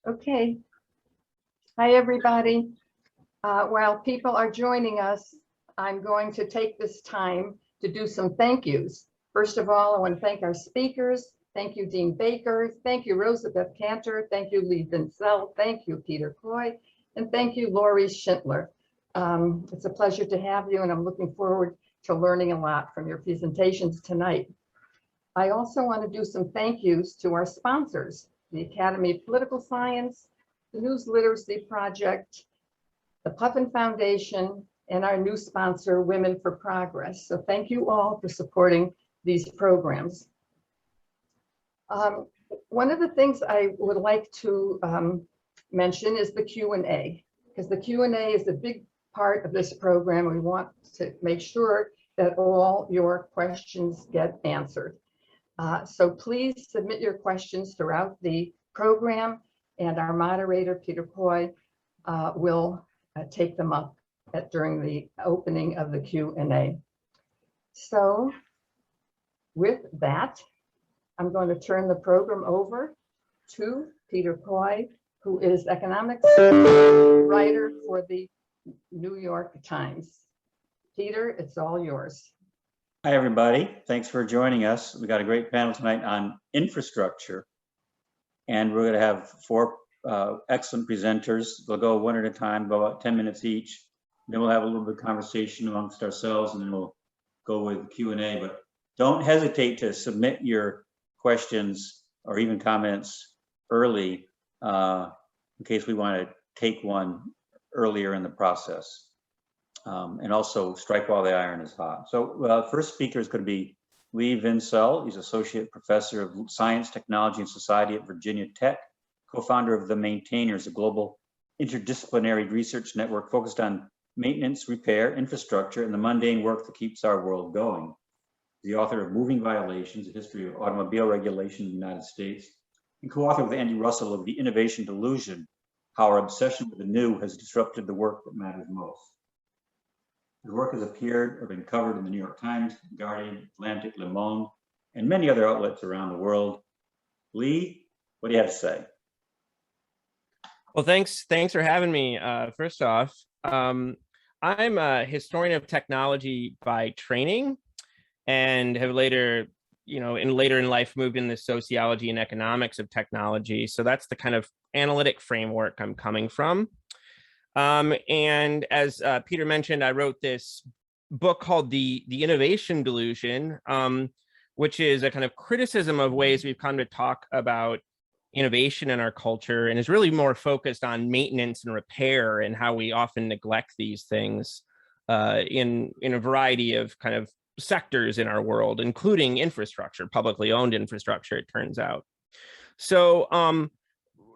Okay. Hi, everybody. While people are joining us, I'm going to take this time to do some thank yous. First of all, I want to thank our speakers. Thank you, Dean Baker. Thank you, Rosabeth Cantor. Thank you, Lee Vincel. Thank you, Peter Coy. And thank you, Laurie Schindler. It's a pleasure to have you, and I'm looking forward to learning a lot from your presentations tonight. I also want to do some thank yous to our sponsors, the Academy of Political Science, the News Literacy Project, the Puffin Foundation, and our new sponsor, Women for Progress. So thank you all for supporting these programs. One of the things I would like to mention is the Q&A, because the Q&A is a big part of this program. We want to make sure that all your questions get answered. So please submit your questions throughout the program, and our moderator, Peter Coy, will take them up during the opening of the Q&A. So with that, I'm going to turn the program over to Peter Coy, who is economics writer for the New York Times. Peter, it's all yours. Hi, everybody. Thanks for joining us. We got a great panel tonight on infrastructure, and we're going to have four excellent presenters. They'll go one at a time, about 10 minutes each. Then we'll have a little bit of conversation amongst ourselves, and then we'll go with Q&A. But don't hesitate to submit your questions or even comments early in case we want to take one earlier in the process. And also strike while the iron is hot. So first speaker is going to be Lee Vincel. He's Associate Professor of Science, Technology, and Society at Virginia Tech, co-founder of The Maintainers, a global interdisciplinary research network focused on maintenance, repair, infrastructure, and the mundane work that keeps our world going. The author of Moving Violations, A History of Automobile Regulation in the United States, and co-author with Andy Russell of The Innovation Delusion, How Our Obsession with the New Has Disrupted the Work That Matters Most. His work has appeared or been covered in the New York Times, Guardian, Atlantic, Le Monde, and many other outlets around the world. Lee, what do you have to say? Well, thanks for having me. First off, I'm a historian of technology by training, and have later in life moved into sociology and economics of technology. So that's the kind of analytic framework I'm coming from. And as Peter mentioned, I wrote this book called The Innovation Delusion, which is a kind of criticism of ways we've come to talk about innovation in our culture, and is really more focused on maintenance and repair and how we often neglect these things in a variety of kind of sectors in our world, including infrastructure, publicly owned infrastructure, it turns out. So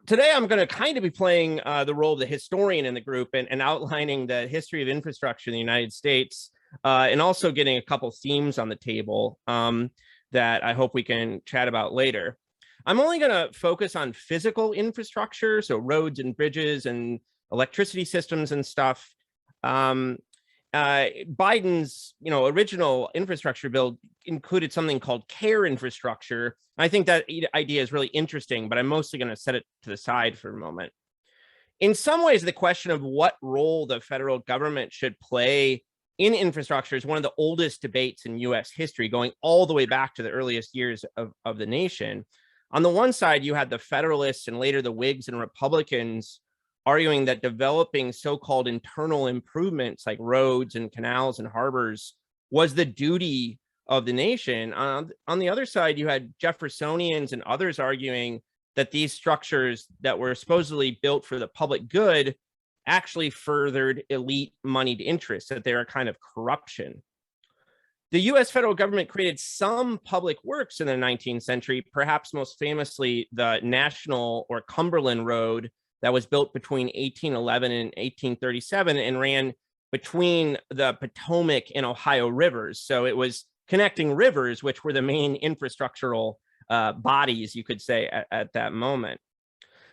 today I'm going to kind of be playing the role of the historian in the group and outlining the history of infrastructure in the United States, and also getting a couple themes on the table that I hope we can chat about later. I'm only going to focus on physical infrastructure, so roads and bridges and electricity systems and stuff. Biden's original infrastructure bill included something called care infrastructure. I think that idea is really interesting, but I'm mostly going to set it to the side for a moment. In some ways, the question of what role the federal government should play in infrastructure is one of the oldest debates in US history, going all the way back to the earliest years of the nation. On the one side, you had the Federalists and later the Whigs and Republicans arguing that developing so-called internal improvements like roads and canals and harbors was the duty of the nation. On the other side, you had Jeffersonians and others arguing that these structures that were supposedly built for the public good actually furthered elite moneyed interests, that they are a kind of corruption. The US federal government created some public works in the 19th century, perhaps most famously the National or Cumberland Road that was built between 1811 and 1837 and ran between the Potomac and Ohio rivers. So it was connecting rivers, which were the main infrastructural bodies, you could say, at that moment.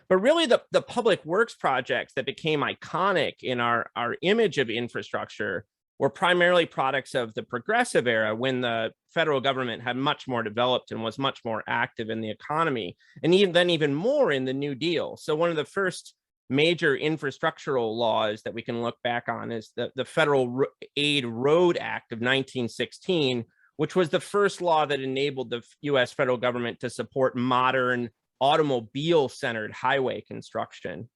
But really, the public works projects that became iconic in our image of infrastructure were primarily products of the progressive era, when the federal government had much more developed and was much more active in the economy, and even more in the New Deal. So one of the first major infrastructural laws that we can look back on is the Federal Aid Road Act of 1916, which was the first law that enabled the US federal government to support modern automobile-centered highway construction.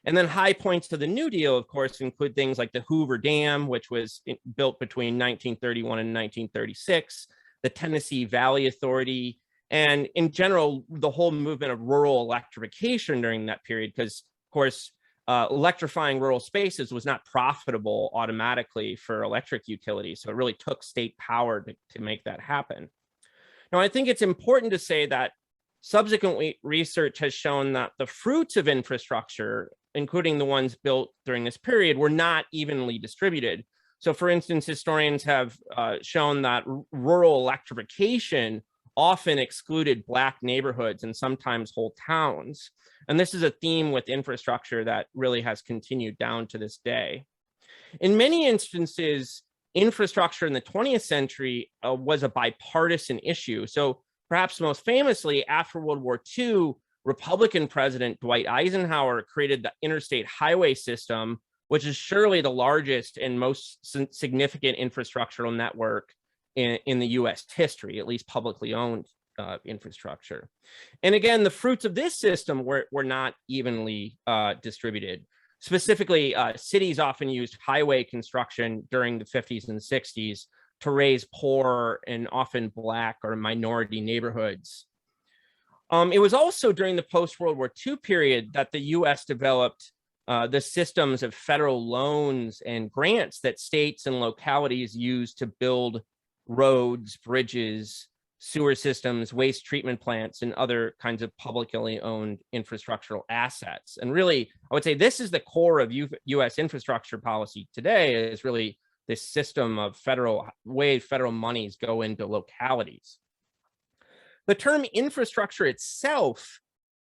And then high points to the New Deal, of course, include things like the Hoover Dam, which was built between 1931 and 1936, the Tennessee Valley Authority, and in general, the whole movement of rural electrification during that period, because, of course, electrifying rural spaces was not profitable automatically for electric utilities. So it really took state power to make that happen. Now, I think it's important to say that subsequent research has shown that the fruits of infrastructure, including the ones built during this period, were not evenly distributed. So for instance, historians have shown that rural electrification often excluded Black neighborhoods and sometimes whole towns. And this is a theme with infrastructure that really has continued down to this day. In many instances, infrastructure in the 20th century was a bipartisan issue. So perhaps most famously, after World War II, Republican President Dwight Eisenhower created the Interstate Highway System, which is surely the largest and most significant infrastructural network in the US history, at least publicly owned infrastructure. And again, the fruits of this system were not evenly distributed. Specifically, cities often used highway construction during the 50s and 60s to raise poor and often Black or minority neighborhoods. It was also during the post-World War II period that the US developed the systems of federal loans and grants that states and localities used to build roads, bridges, sewer systems, waste treatment plants, and other kinds of publicly owned infrastructural assets. And really, I would say this is the core of US infrastructure policy today, is really this system of federal monies go into localities. The term infrastructure itself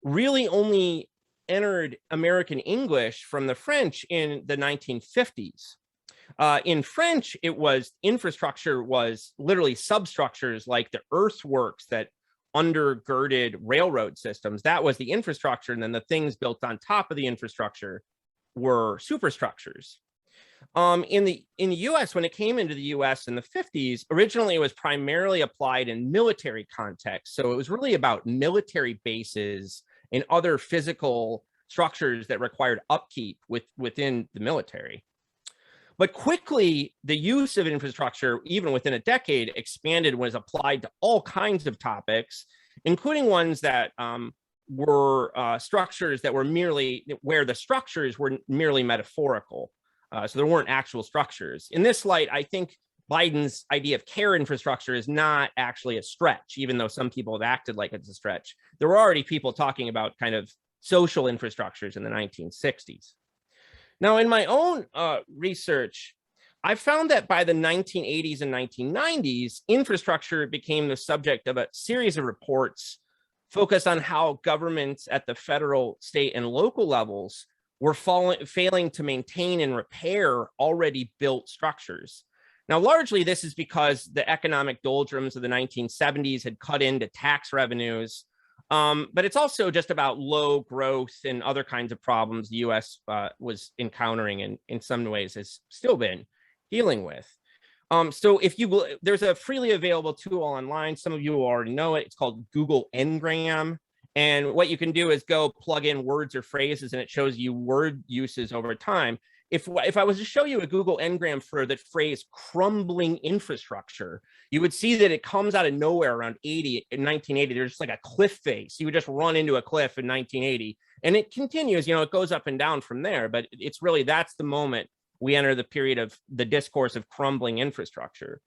really only entered American English from the French in the 1950s. In French, infrastructure was literally substructures like the earthworks that undergirded railroad systems. That was the infrastructure, and then the things built on top of the infrastructure were superstructures. In the US, when it came into the US in the 50s, originally it was primarily applied in military contexts. So it was really about military bases and other physical structures that required upkeep within the military. But quickly, the use of infrastructure, even within a decade, expanded and was applied to all kinds of topics, including ones that were structures that were where the structures were merely metaphorical. So there weren't actual structures. In this light, I think Biden's idea of care infrastructure is not actually a stretch, even though some people have acted like it's a stretch. There were already people talking about kind of social infrastructures in the 1960s. Now, in my own research, I found that by the 1980s and 1990s, infrastructure became the subject of a series of reports focused on how governments at the federal, state, and local levels were failing to maintain and repair already built structures. Now, largely this is because the economic doldrums of the 1970s had cut into tax revenues, but it's also just about low growth and other kinds of problems the US was encountering and in some ways has still been dealing with. So there's a freely available tool online. Some of you will already know it. It's called Google Ngram. And what you can do is go plug in words or phrases, and it shows you word uses over time. If I was to show you a Google Ngram for the phrase crumbling infrastructure, you would see that it comes out of nowhere around 1980. There's just like a cliff face. You would just run into a cliff in 1980. And it continues, it goes up and down from there. But it's really, that's the moment we enter the period of the discourse of crumbling infrastructure.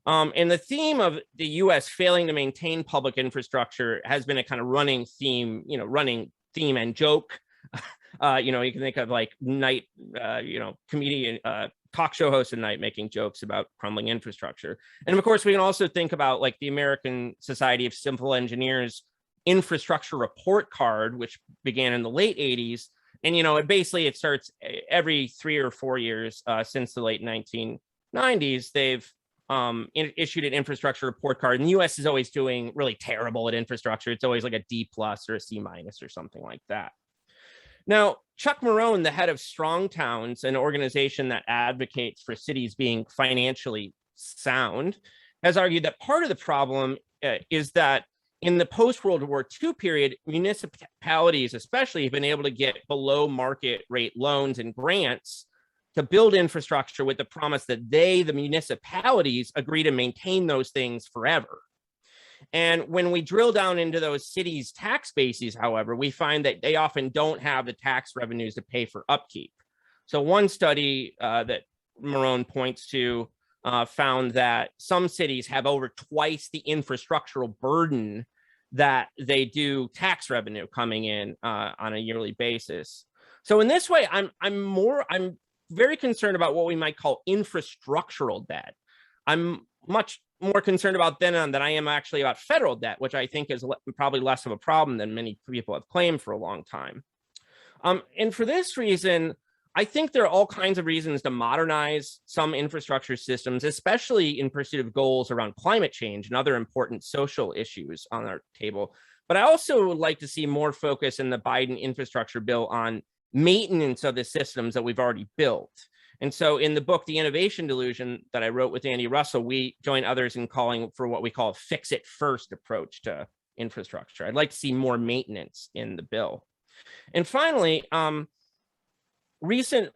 And the theme of the US failing to maintain public infrastructure has been a kind of running theme and joke. You can think of like Night, comedian, talk show host at night making jokes about crumbling infrastructure. And of course, we can also think about like the American Society of Civil Engineers infrastructure report card, which began in the late 80s. And, it starts every 3 or 4 years since the late 90s, they've issued an infrastructure report card, and the US is always doing really terrible at infrastructure. It's always like a D+ or a C- or something like that. Now, Chuck Marohn, the head of Strong Towns, an organization that advocates for cities being financially sound, has argued that part of the problem is that in the post-World War II period, municipalities especially have been able to get below market rate loans and grants to build infrastructure with the promise that they, the municipalities, agree to maintain those things forever. And when we drill down into those cities' tax bases, however, we find that they often don't have the tax revenues to pay for upkeep. So one study that Marohn points to found that some cities have over twice the infrastructural burden that they do tax revenue coming in on a yearly basis. So in this way, I'm very concerned about what we might call infrastructural debt. I'm much more concerned about than I am actually about federal debt, which I think is probably less of a problem than many people have claimed for a long time. And for this reason, I think there are all kinds of reasons to modernize some infrastructure systems, especially in pursuit of goals around climate change and other important social issues on our table. But I also would like to see more focus in the Biden infrastructure bill on maintenance of the systems that we've already built. And so in the book, The Innovation Delusion, that I wrote with Andy Russell, we join others in calling for what we call a fix it first approach to infrastructure. I'd like to see more maintenance in the bill. And finally, recent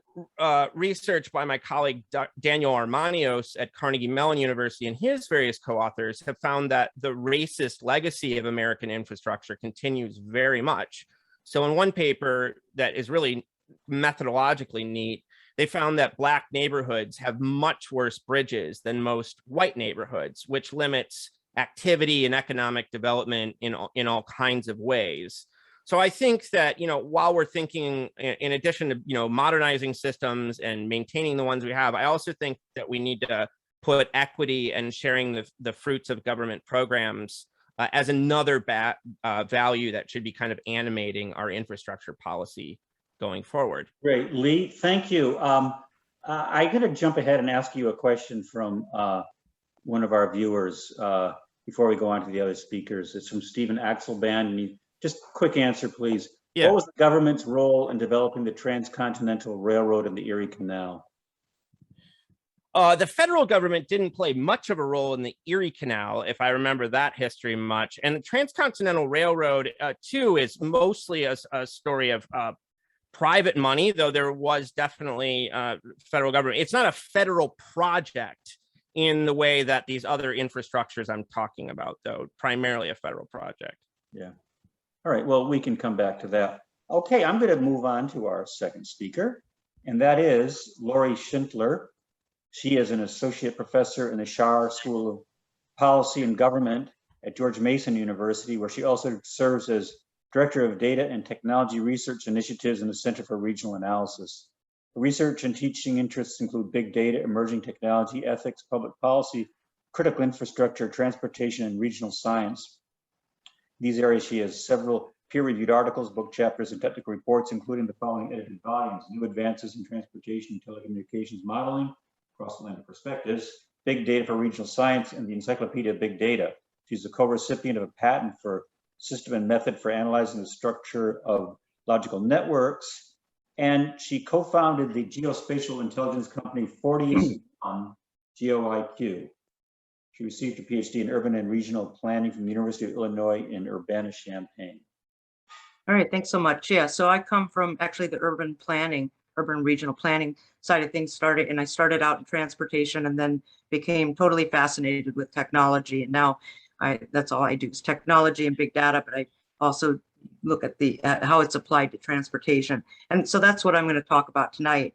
research by my colleague Daniel Armanios at Carnegie Mellon University and his various co-authors have found that the racist legacy of American infrastructure continues very much. So in one paper that is really methodologically neat, they found that Black neighborhoods have much worse bridges than most white neighborhoods, which limits activity and economic development in all kinds of ways. So I think that, while we're thinking, in addition to, modernizing systems and maintaining the ones we have, I also think that we need to put equity and sharing the fruits of government programs as another value that should be kind of animating our infrastructure policy going forward. Great, Lee, thank you. I'm going to jump ahead and ask you a question from one of our viewers before we go on to the other speakers. It's from Stephen Axelband, and just quick answer, please. Yeah. What was the government's role in developing the Transcontinental Railroad and the Erie Canal? The federal government didn't play much of a role in the Erie Canal, if I remember that history much. And the Transcontinental Railroad, too, is mostly a story of private money, though there was definitely federal government. It's not a federal project in the way that these other infrastructures I'm talking about, though, primarily a federal project. Yeah. All right, well, we can come back to that. Okay, I'm going to move on to our second speaker, and that is Lori Schindler. She is an associate professor in the Schar School of Policy and Government at George Mason University, where she also serves as Director of Data and Technology Research Initiatives in the Center for Regional Analysis. Her research and teaching interests include big data, emerging technology, ethics, public policy, critical infrastructure, transportation, and regional science. In these areas, she has several peer-reviewed articles, book chapters, and technical reports, including the following edited volumes: New Advances in Transportation and Telecommunications Modeling, Cross-Atlantic Perspectives, Big Data for Regional Science, and the Encyclopedia of Big Data. She's a co-recipient of a patent for system and method for analyzing the structure of logical networks. And she co-founded the geospatial intelligence company 41 GeoIQ. She received a PhD in urban and regional planning from the University of Illinois in Urbana-Champaign. All right, thanks so much. Yeah, so I come from actually the urban regional planning side of things. I started out in transportation and then became totally fascinated with technology. And now that's all I do is technology and big data, but I also look at how it's applied to transportation. And so that's what I'm going to talk about tonight.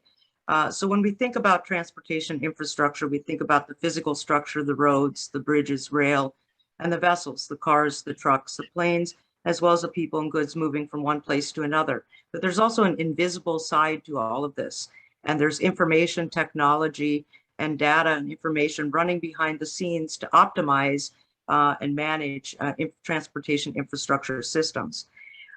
So when we think about transportation infrastructure, we think about the physical structure, the roads, the bridges, rail, and the vessels, the cars, the trucks, the planes, as well as the people and goods moving from one place to another. But there's also an invisible side to all of this. And there's information technology and data and information running behind the scenes to optimize and manage transportation infrastructure systems.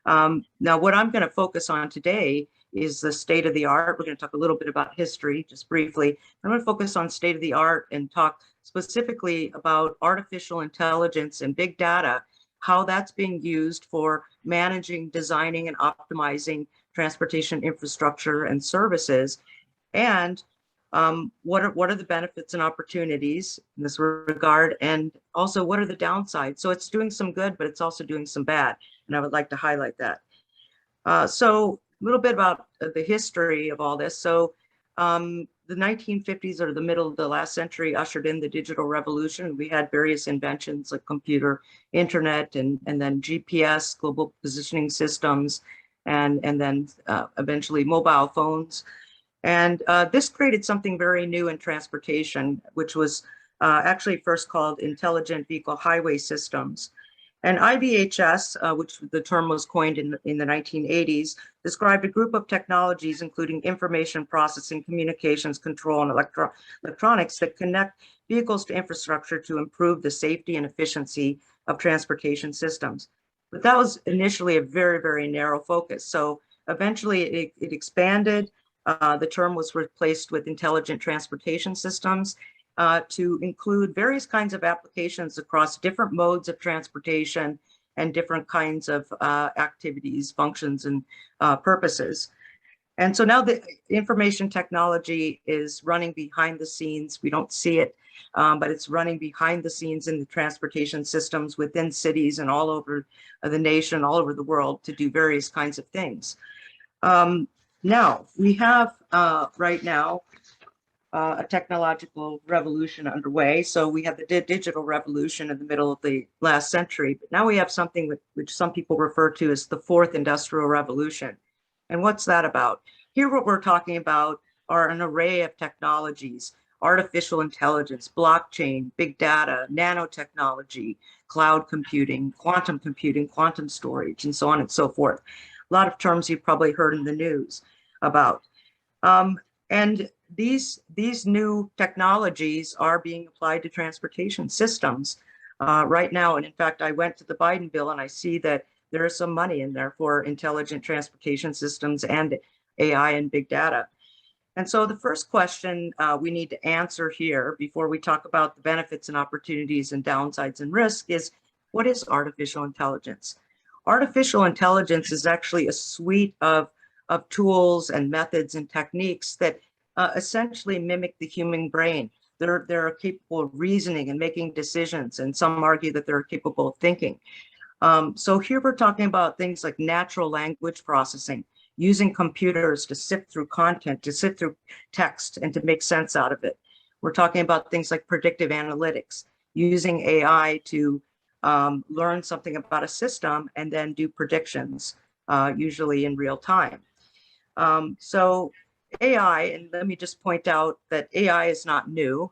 Now, what I'm going to focus on today is the state of the art. We're going to talk a little bit about history, just briefly. I'm going to focus on state of the art and talk specifically about artificial intelligence and big data, how that's being used for managing, designing, and optimizing transportation infrastructure and services. And what are the benefits and opportunities in this regard? And also, what are the downsides? So it's doing some good, but it's also doing some bad. And I would like to highlight that. So a little bit about the history of all this. So the 1950s, or the middle of the last century, ushered in the digital revolution. We had various inventions like computer, internet, and then GPS, global positioning systems, and then eventually mobile phones. And this created something very new in transportation, which was actually first called Intelligent Vehicle Highway Systems. And IVHS, which the term was coined in the 1980s, described a group of technologies, including information processing, communications, control, and electronics that connect vehicles to infrastructure to improve the safety and efficiency of transportation systems. But that was initially a very, very narrow focus. So eventually it expanded. The term was replaced with intelligent transportation systems to include various kinds of applications across different modes of transportation and different kinds of activities, functions, and purposes. And so now the information technology is running behind the scenes. We don't see it, but it's running behind the scenes in the transportation systems within cities and all over the nation, all over the world, to do various kinds of things. Now, we have right now a technological revolution underway. So we have the digital revolution in the middle of the last century, but now we have something which some people refer to as the fourth industrial revolution. And what's that about? Here, what we're talking about are an array of technologies: artificial intelligence, blockchain, big data, nanotechnology, cloud computing, quantum storage, and so on and so forth. A lot of terms you've probably heard in the news about. And these new technologies are being applied to transportation systems right now. And in fact, I went to the Biden bill and I see that there is some money in there for intelligent transportation systems and AI and big data. And so the first question we need to answer here before we talk about the benefits and opportunities and downsides and risk is, what is artificial intelligence? Artificial intelligence is actually a suite of tools and methods and techniques that essentially mimic the human brain. They're capable of reasoning and making decisions, and some argue that they're capable of thinking. So here we're talking about things like natural language processing, using computers to sift through content, to sift through text, and to make sense out of it. We're talking about things like predictive analytics, using AI to learn something about a system and then do predictions, usually in real time. So AI, and let me just point out that AI is not new.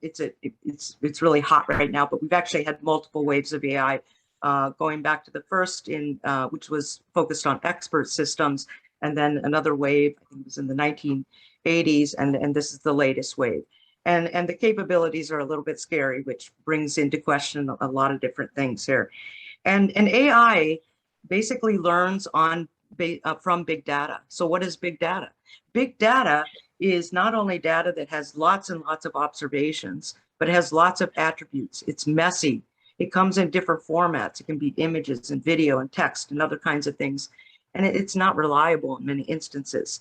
It's really hot right now, but we've actually had multiple waves of AI going back to the first which was focused on expert systems, and then another wave, I think it was in the 1980s, and this is the latest wave. And the capabilities are a little bit scary, which brings into question a lot of different things here. And AI basically learns from big data. So what is big data? Big data is not only data that has lots and lots of observations, but it has lots of attributes. It's messy. It comes in different formats. It can be images and video and text and other kinds of things. And it's not reliable in many instances.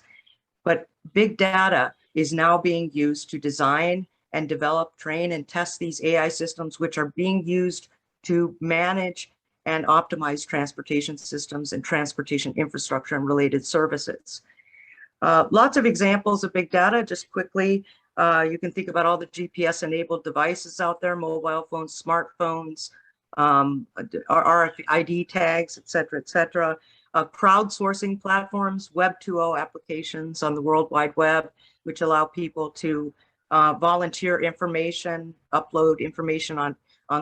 But big data is now being used to design and develop, train, and test these AI systems, which are being used to manage and optimize transportation systems and transportation infrastructure and related services. Lots of examples of big data, just quickly. You can think about all the GPS-enabled devices out there, mobile phones, smartphones, RFID tags, et cetera, crowdsourcing platforms, Web 2.0 applications on the World Wide Web, which allow people to volunteer information, upload information on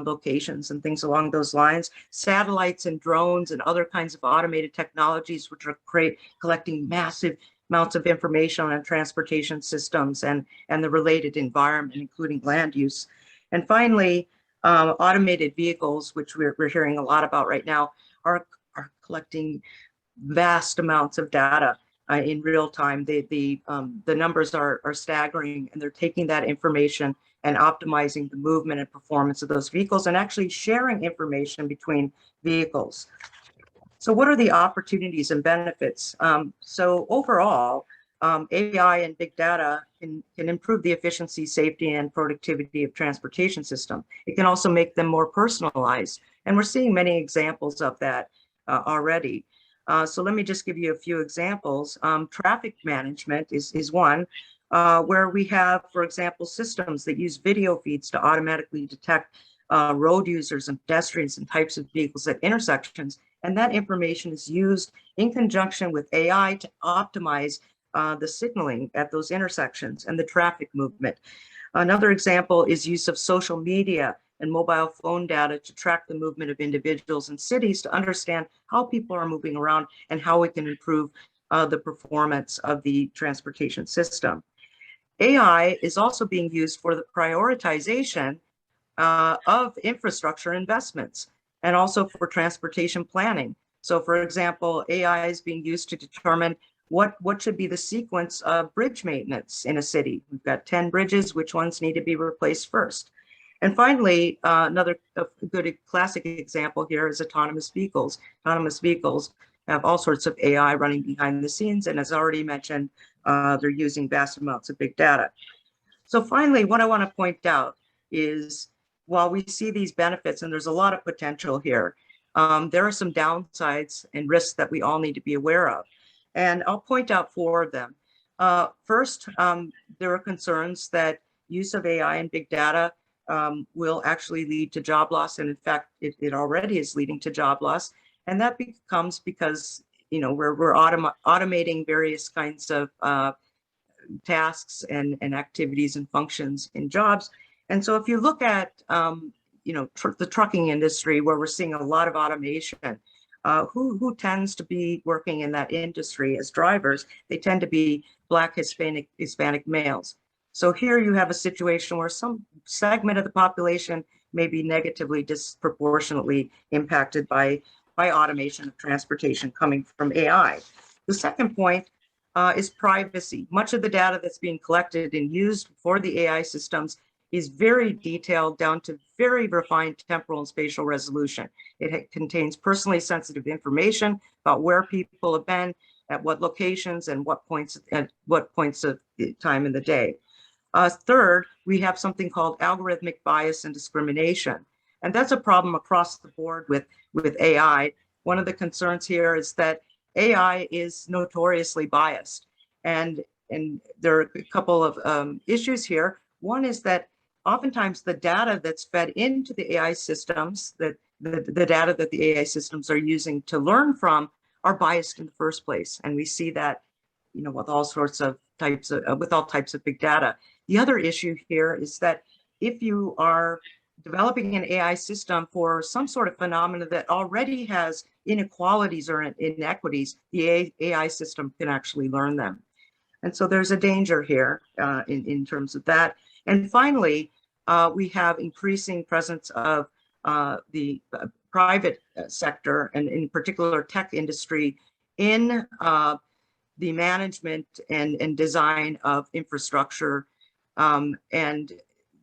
locations and things along those lines, satellites and drones and other kinds of automated technologies, which are collecting massive amounts of information on transportation systems and the related environment, including land use. And finally, automated vehicles, which we're hearing a lot about right now, are collecting vast amounts of data in real time. The numbers are staggering, and they're taking that information and optimizing the movement and performance of those vehicles and actually sharing information between vehicles. So what are the opportunities and benefits? So overall, AI and big data can improve the efficiency, safety, and productivity of transportation system. It can also make them more personalized. And we're seeing many examples of that already. So let me just give you a few examples. Traffic management is one, where we have, for example, systems that use video feeds to automatically detect road users and pedestrians and types of vehicles at intersections. And that information is used in conjunction with AI to optimize the signaling at those intersections and the traffic movement. Another example is use of social media and mobile phone data to track the movement of individuals in cities to understand how people are moving around and how we can improve the performance of the transportation system. AI is also being used for the prioritization of infrastructure investments and also for transportation planning. So for example, AI is being used to determine what should be the sequence of bridge maintenance in a city. We've got 10 bridges, which ones need to be replaced first? And finally, another good classic example here is autonomous vehicles. Autonomous vehicles have all sorts of AI running behind the scenes, and as already mentioned, they're using vast amounts of big data. So finally, what I want to point out is, while we see these benefits, and there's a lot of potential here, there are some downsides and risks that we all need to be aware of. And I'll point out 4 of them. First, there are concerns that use of AI and big data will actually lead to job loss. And in fact, it already is leading to job loss. And that becomes because, you know, we're automating various kinds of tasks and activities and functions in jobs. And so if you look at, you know, the trucking industry, where we're seeing a lot of automation, who tends to be working in that industry as drivers? They tend to be Black, Hispanic males. So here you have a situation where some segment of the population may be negatively disproportionately impacted by automation of transportation coming from AI. The second point is privacy. Much of the data that's being collected and used for the AI systems is very detailed down to very refined temporal and spatial resolution. It contains personally sensitive information about where people have been, at what locations, and at what points of time in the day. Third, we have something called algorithmic bias and discrimination. And that's a problem across the board with AI. One of the concerns here is that AI is notoriously biased. And there are a couple of issues here. One is that oftentimes the data that's fed into the AI systems, the data that the AI systems are using to learn from, are biased in the first place. And we see that, you know, with all sorts of types of big data. The other issue here is that if you are developing an AI system for some sort of phenomena that already has inequalities or inequities, the AI system can actually learn them. And so there's a danger here in terms of that. And finally, we have increasing presence of the private sector, and in particular tech industry, in the management and design of infrastructure. And,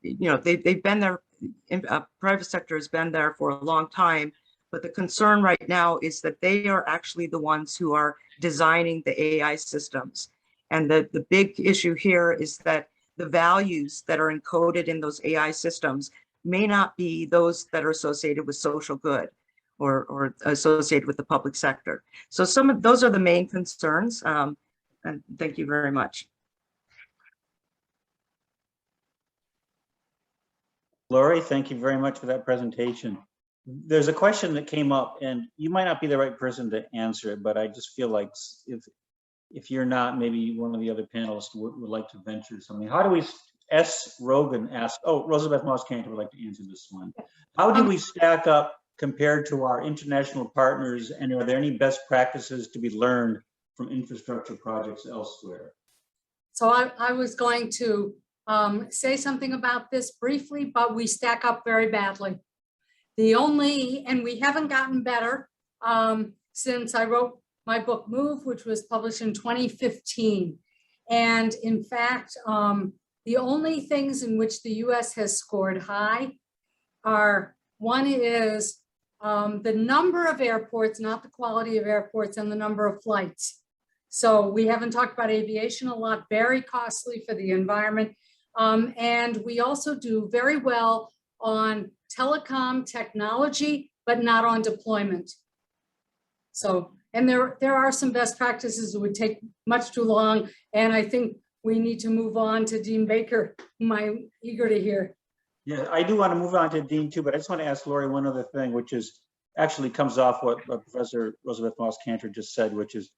you know, they've been there, private sector has been there for a long time, but the concern right now is that they are actually the ones who are designing the AI systems. And the big issue here is that the values that are encoded in those AI systems may not be those that are associated with social good or associated with the public sector. So some of those are the main concerns. And thank you very much. Lori, thank you very much for that presentation. There's a question that came up, and you might not be the right person to answer it, but I just feel like if you're not, maybe one of the other panelists would like to venture something. How do we, S. Rogan asked, oh, Rosabeth Moss-Cantor would like to answer this one. How do we stack up compared to our international partners, and are there any best practices to be learned from infrastructure projects elsewhere? So I was going to say something about this briefly, but we stack up very badly. And we haven't gotten better since I wrote my book Move, which was published in 2015. And in fact, the only things in which the US has scored high are, one is the number of airports, not the quality of airports, and the number of flights. So we haven't talked about aviation a lot, very costly for the environment. And we also do very well on telecom technology, but not on deployment. So, and there are some best practices that would take much too long. And I think we need to move on to Dean Baker, whom I'm eager to hear. Yeah, I do want to move on to Dean too, but I just want to ask Lori one other thing, which is actually comes off what Professor Elizabeth Moss-Cantor just said, which is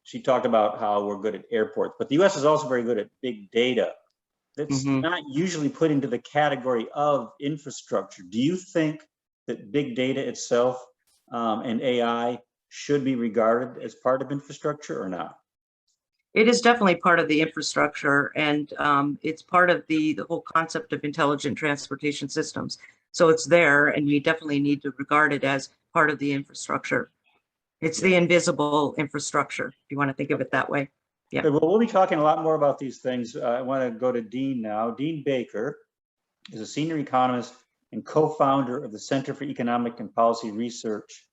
she talked about how we're good at airports, but the US is also very good at big data. That's not usually put into the category of infrastructure. Do you think that big data itself and AI should be regarded as part of infrastructure or not? It is definitely part of the infrastructure, and it's part of the whole concept of intelligent transportation systems. So it's there, and we definitely need to regard it as part of the infrastructure. It's the invisible infrastructure, if you want to think of it that way. Yeah. Well, we'll be talking a lot more about these things. I want to go to Dean now. Dean Baker is a senior economist and co-founder of the Center for Economic and Policy Research.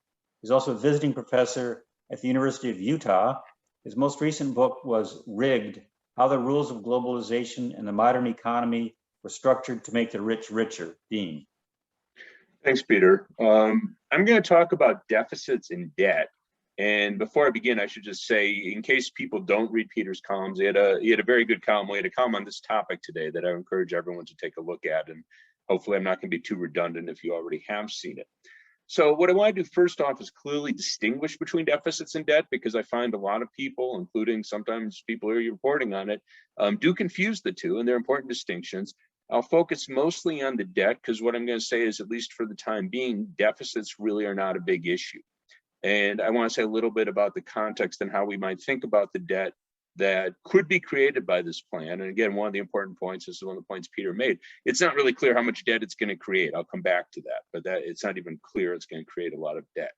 He's also a visiting professor at the University of Utah. His most recent book was Rigged: How the Rules of Globalization and the Modern Economy Were Structured to Make the Rich Richer. Dean. Thanks, Peter. I'm going to talk about deficits and debt. And before I begin, I should just say, in case people don't read Peter's columns, he had a very good column. We had a column on this topic today that I encourage everyone to take a look at. And hopefully I'm not going to be too redundant if you already have seen it. So what I want to do first off is clearly distinguish between deficits and debt, because I find a lot of people, including sometimes people who are reporting on it, do confuse the two, and they're important distinctions. I'll focus mostly on the debt because what I'm going to say is, at least for the time being, deficits really are not a big issue. And I want to say a little bit about the context and how we might think about the debt that could be created by this plan. And again, one of the important points, this is one of the points Peter made, it's not really clear how much debt it's going to create. I'll come back to that, but that it's not even clear it's going to create a lot of debt.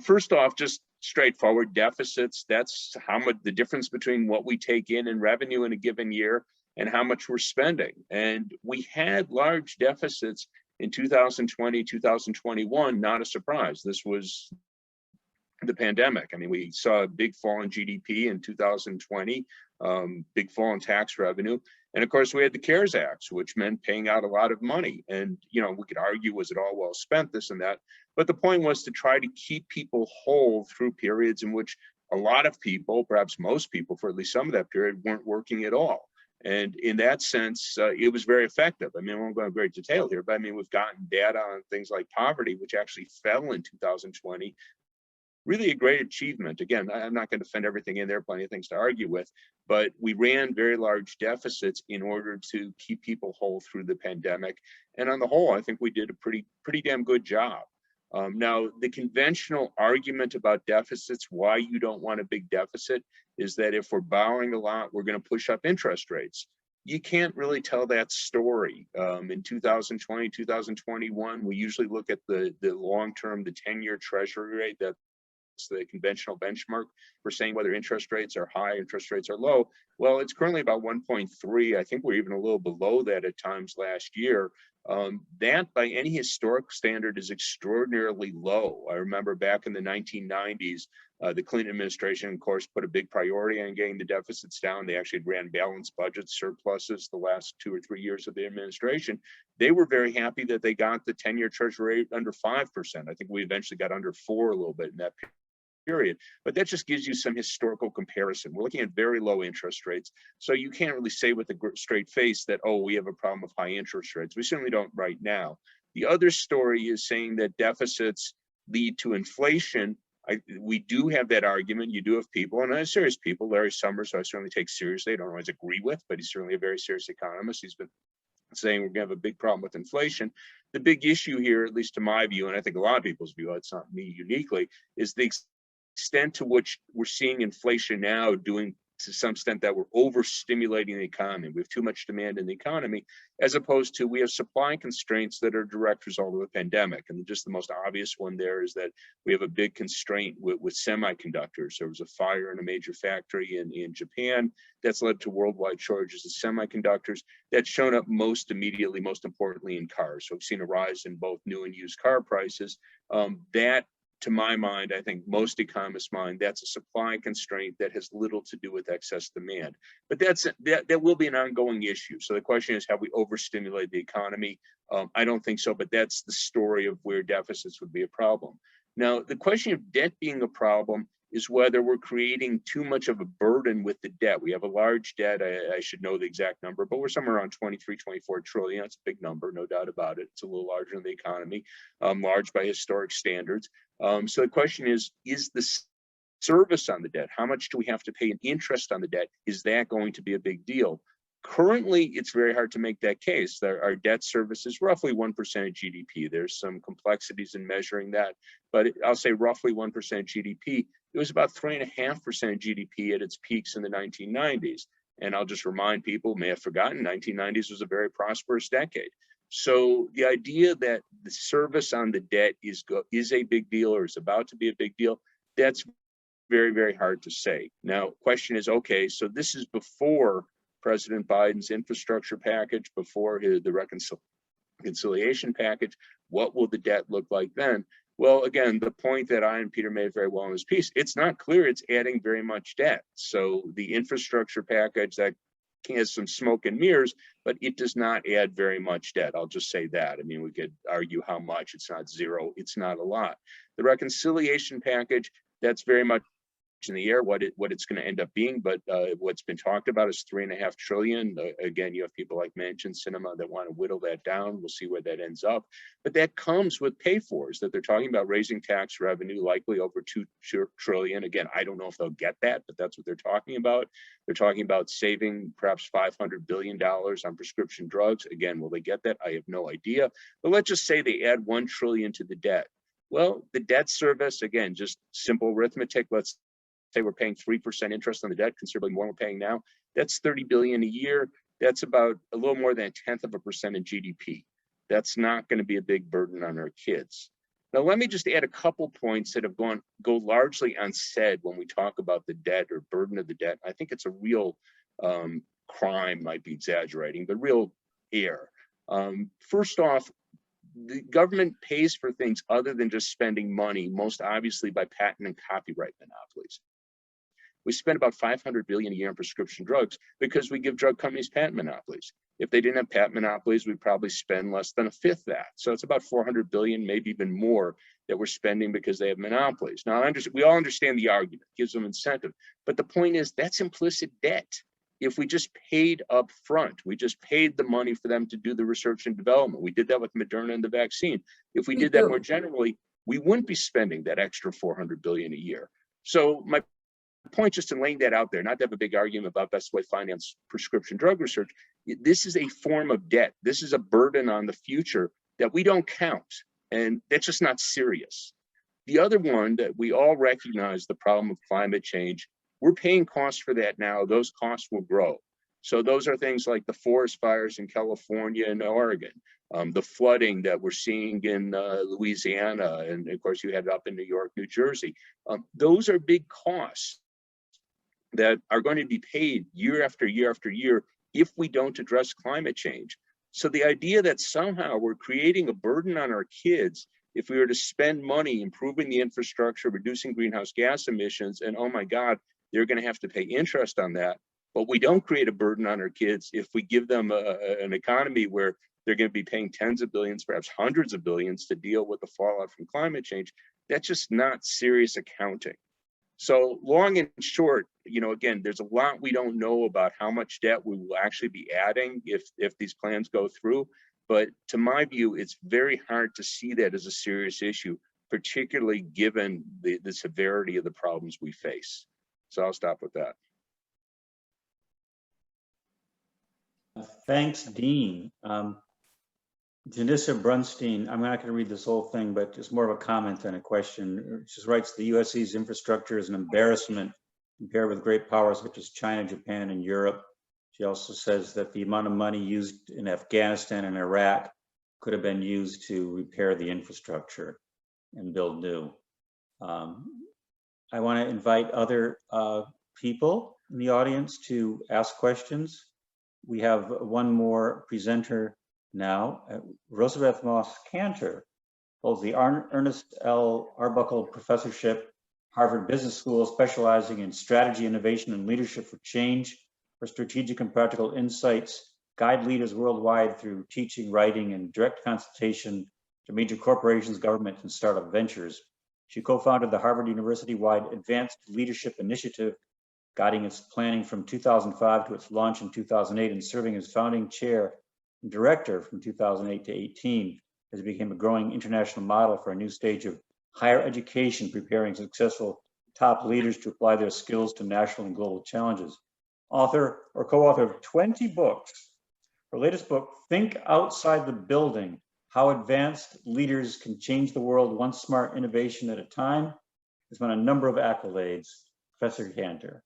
First off, just straightforward deficits, that's how much the difference between what we take in revenue in a given year and how much we're spending. And we had large deficits in 2020, 2021, not a surprise. This was the pandemic. I mean, we saw a big fall in GDP in 2020, big fall in tax revenue. And of course, we had the CARES Act, which meant paying out a lot of money. And, you know, we could argue, was it all well spent, this and that? But the point was to try to keep people whole through periods in which a lot of people, perhaps most people for at least some of that period, weren't working at all. And in that sense, it was very effective. I mean, I won't go into great detail here, but I mean, we've gotten data on things like poverty, which actually fell in 2020. Really a great achievement. Again, I'm not going to defend everything in there, plenty of things to argue with, but we ran very large deficits in order to keep people whole through the pandemic. And on the whole, I think we did a pretty damn good job. Now, the conventional argument about deficits, why you don't want a big deficit, is that if we're borrowing a lot, we're going to push up interest rates. You can't really tell that story. In 2020, 2021, we usually look at the long-term, the 10-year treasury rate. That's the conventional benchmark for saying whether interest rates are high, interest rates are low. Well, it's currently about 1.3. I think we're even a little below that at times last year. That by any historic standard is extraordinarily low. I remember back in the 1990s, the Clinton administration, of course, put a big priority on getting the deficits down. They actually ran balanced budgets, surpluses the last 2 or 3 years of the administration. They were very happy that they got the 10-year treasury rate under 5%. I think we eventually got under 4 a little bit in that period, but that just gives you some historical comparison. We're looking at very low interest rates, so you can't really say with a straight face that, oh, we have a problem with high interest rates. We certainly don't right now. The other story is saying that deficits lead to inflation. We do have that argument. You do have people, and serious people, Larry Summers, who I certainly take seriously, I don't always agree with, but he's certainly a very serious economist. He's been saying we're going to have a big problem with inflation. The big issue here, at least to my view, and I think a lot of people's view, it's not me uniquely, is the extent to which we're seeing inflation now doing to some extent that we're overstimulating the economy. We have too much demand in the economy, as opposed to we have supply constraints that are a direct result of the pandemic. And just the most obvious one there is that we have a big constraint with semiconductors. There was a fire in a major factory in Japan that's led to worldwide shortages of semiconductors. That's shown up most immediately, most importantly, in cars. So we've seen a rise in both new and used car prices. That, to my mind, I think most economists' mind, that's a supply constraint that has little to do with excess demand. But that will be an ongoing issue. So the question is, have we overstimulated the economy? I don't think so, but that's the story of where deficits would be a problem. Now, the question of debt being a problem is whether we're creating too much of a burden with the debt. We have a large debt, I should know the exact number, but we're somewhere around 23, 24 trillion. That's a big number, no doubt about it. It's a little larger than the economy, large by historic standards. So the question is the service on the debt? How much do we have to pay in interest on the debt? Is that going to be a big deal? Currently, it's very hard to make that case. Our debt service is roughly 1% of GDP. There's some complexities in measuring that, but I'll say roughly 1% of GDP. It was about 3.5% of GDP at its peaks in the 1990s. And I'll just remind people who may have forgotten, 1990s was a very prosperous decade. So the idea that the service on the debt is a big deal or is about to be a big deal, that's very, very hard to say. Now, question is, okay, so this is before President Biden's infrastructure package, before the reconciliation package. What will the debt look like then? Well, again, the point that I and Peter made very well in his piece, it's not clear it's adding very much debt. So the infrastructure package that has some smoke and mirrors, but it does not add very much debt. I'll just say that. I mean, we could argue how much. It's not zero. It's not a lot. The reconciliation package, that's very much in the air what it's going to end up being, but what's been talked about is 3.5 trillion. Again, you have people like Manchin Cinema that want to whittle that down. We'll see where that ends up, but that comes with pay-fors that they're talking about raising tax revenue likely over 2 trillion. Again, I don't know if they'll get that, but that's what they're talking about. They're talking about saving perhaps $500 billion on prescription drugs. Again, will they get that? I have no idea, but let's just say they add 1 trillion to the debt. Well, the debt service, again, just simple arithmetic, let's say we're paying 3% interest on the debt, considerably more we're paying now. That's 30 billion a year. That's about a little more than 1/10 of a percent in GDP. That's not going to be a big burden on our kids. Now, let me just add a couple points that have go largely unsaid when we talk about the debt or burden of the debt. I think it's a real crime, might be exaggerating, but real error. First off, the government pays for things other than just spending money, most obviously by patent and copyright monopolies. We spend about 500 billion a year on prescription drugs because we give drug companies patent monopolies. If they didn't have patent monopolies, we'd probably spend less than 1/5 that. So it's about 400 billion, maybe even more, that we're spending because they have monopolies. Now, we all understand the argument, it gives them incentive. But the point is, that's implicit debt. If we just paid up front, we just paid the money for them to do the research and development. We did that with Moderna and the vaccine. If we did that more generally, we wouldn't be spending that extra 400 billion a year. So my point, just in laying that out there, not to have a big argument about best way to finance prescription drug research, this is a form of debt. This is a burden on the future that we don't count, and that's just not serious. The other one that we all recognize, the problem of climate change, we're paying costs for that now. Those costs will grow. So those are things like the forest fires in California and Oregon, the flooding that we're seeing in Louisiana, and of course you had it up in New York, New Jersey. Those are big costs that are going to be paid year after year after year if we don't address climate change. So the idea that somehow we're creating a burden on our kids if we were to spend money improving the infrastructure, reducing greenhouse gas emissions, and oh my God, they're going to have to pay interest on that, but we don't create a burden on our kids if we give them an economy where they're going to be paying tens of billions, perhaps hundreds of billions to deal with the fallout from climate change. That's just not serious accounting. So long and short, again, there's a lot we don't know about how much debt we will actually be adding if these plans go through. But to my view, it's very hard to see that as a serious issue, particularly given the severity of the problems we face. So I'll stop with that. Thanks, Dean. Janissa Brunstein, I'm not going to read this whole thing, but it's more of a comment than a question. She just writes, the USC's infrastructure is an embarrassment compared with great powers such as China, Japan, and Europe. She also says that the amount of money used in Afghanistan and Iraq could have been used to repair the infrastructure and build new. I want to invite other people in the audience to ask questions. We have one more presenter now. Roosevelt Moss Cantor holds the Ernest L. Arbuckle Professorship, Harvard Business School, specializing in strategy, innovation, and leadership for change, for strategic and practical insights, guide leaders worldwide through teaching, writing, and direct consultation to major corporations, government, and startup ventures. She co-founded the Harvard University-wide Advanced Leadership Initiative, guiding its planning from 2005 to its launch in 2008, and serving as founding chair and director from 2008 to 18, as it became a growing international model for a new stage of higher education, preparing successful top leaders to apply their skills to national and global challenges. Author or co-author of 20 books. Her latest book, Think Outside the Building: How Advanced Leaders Can Change the World One Smart Innovation at a Time, has won a number of accolades. Professor Cantor.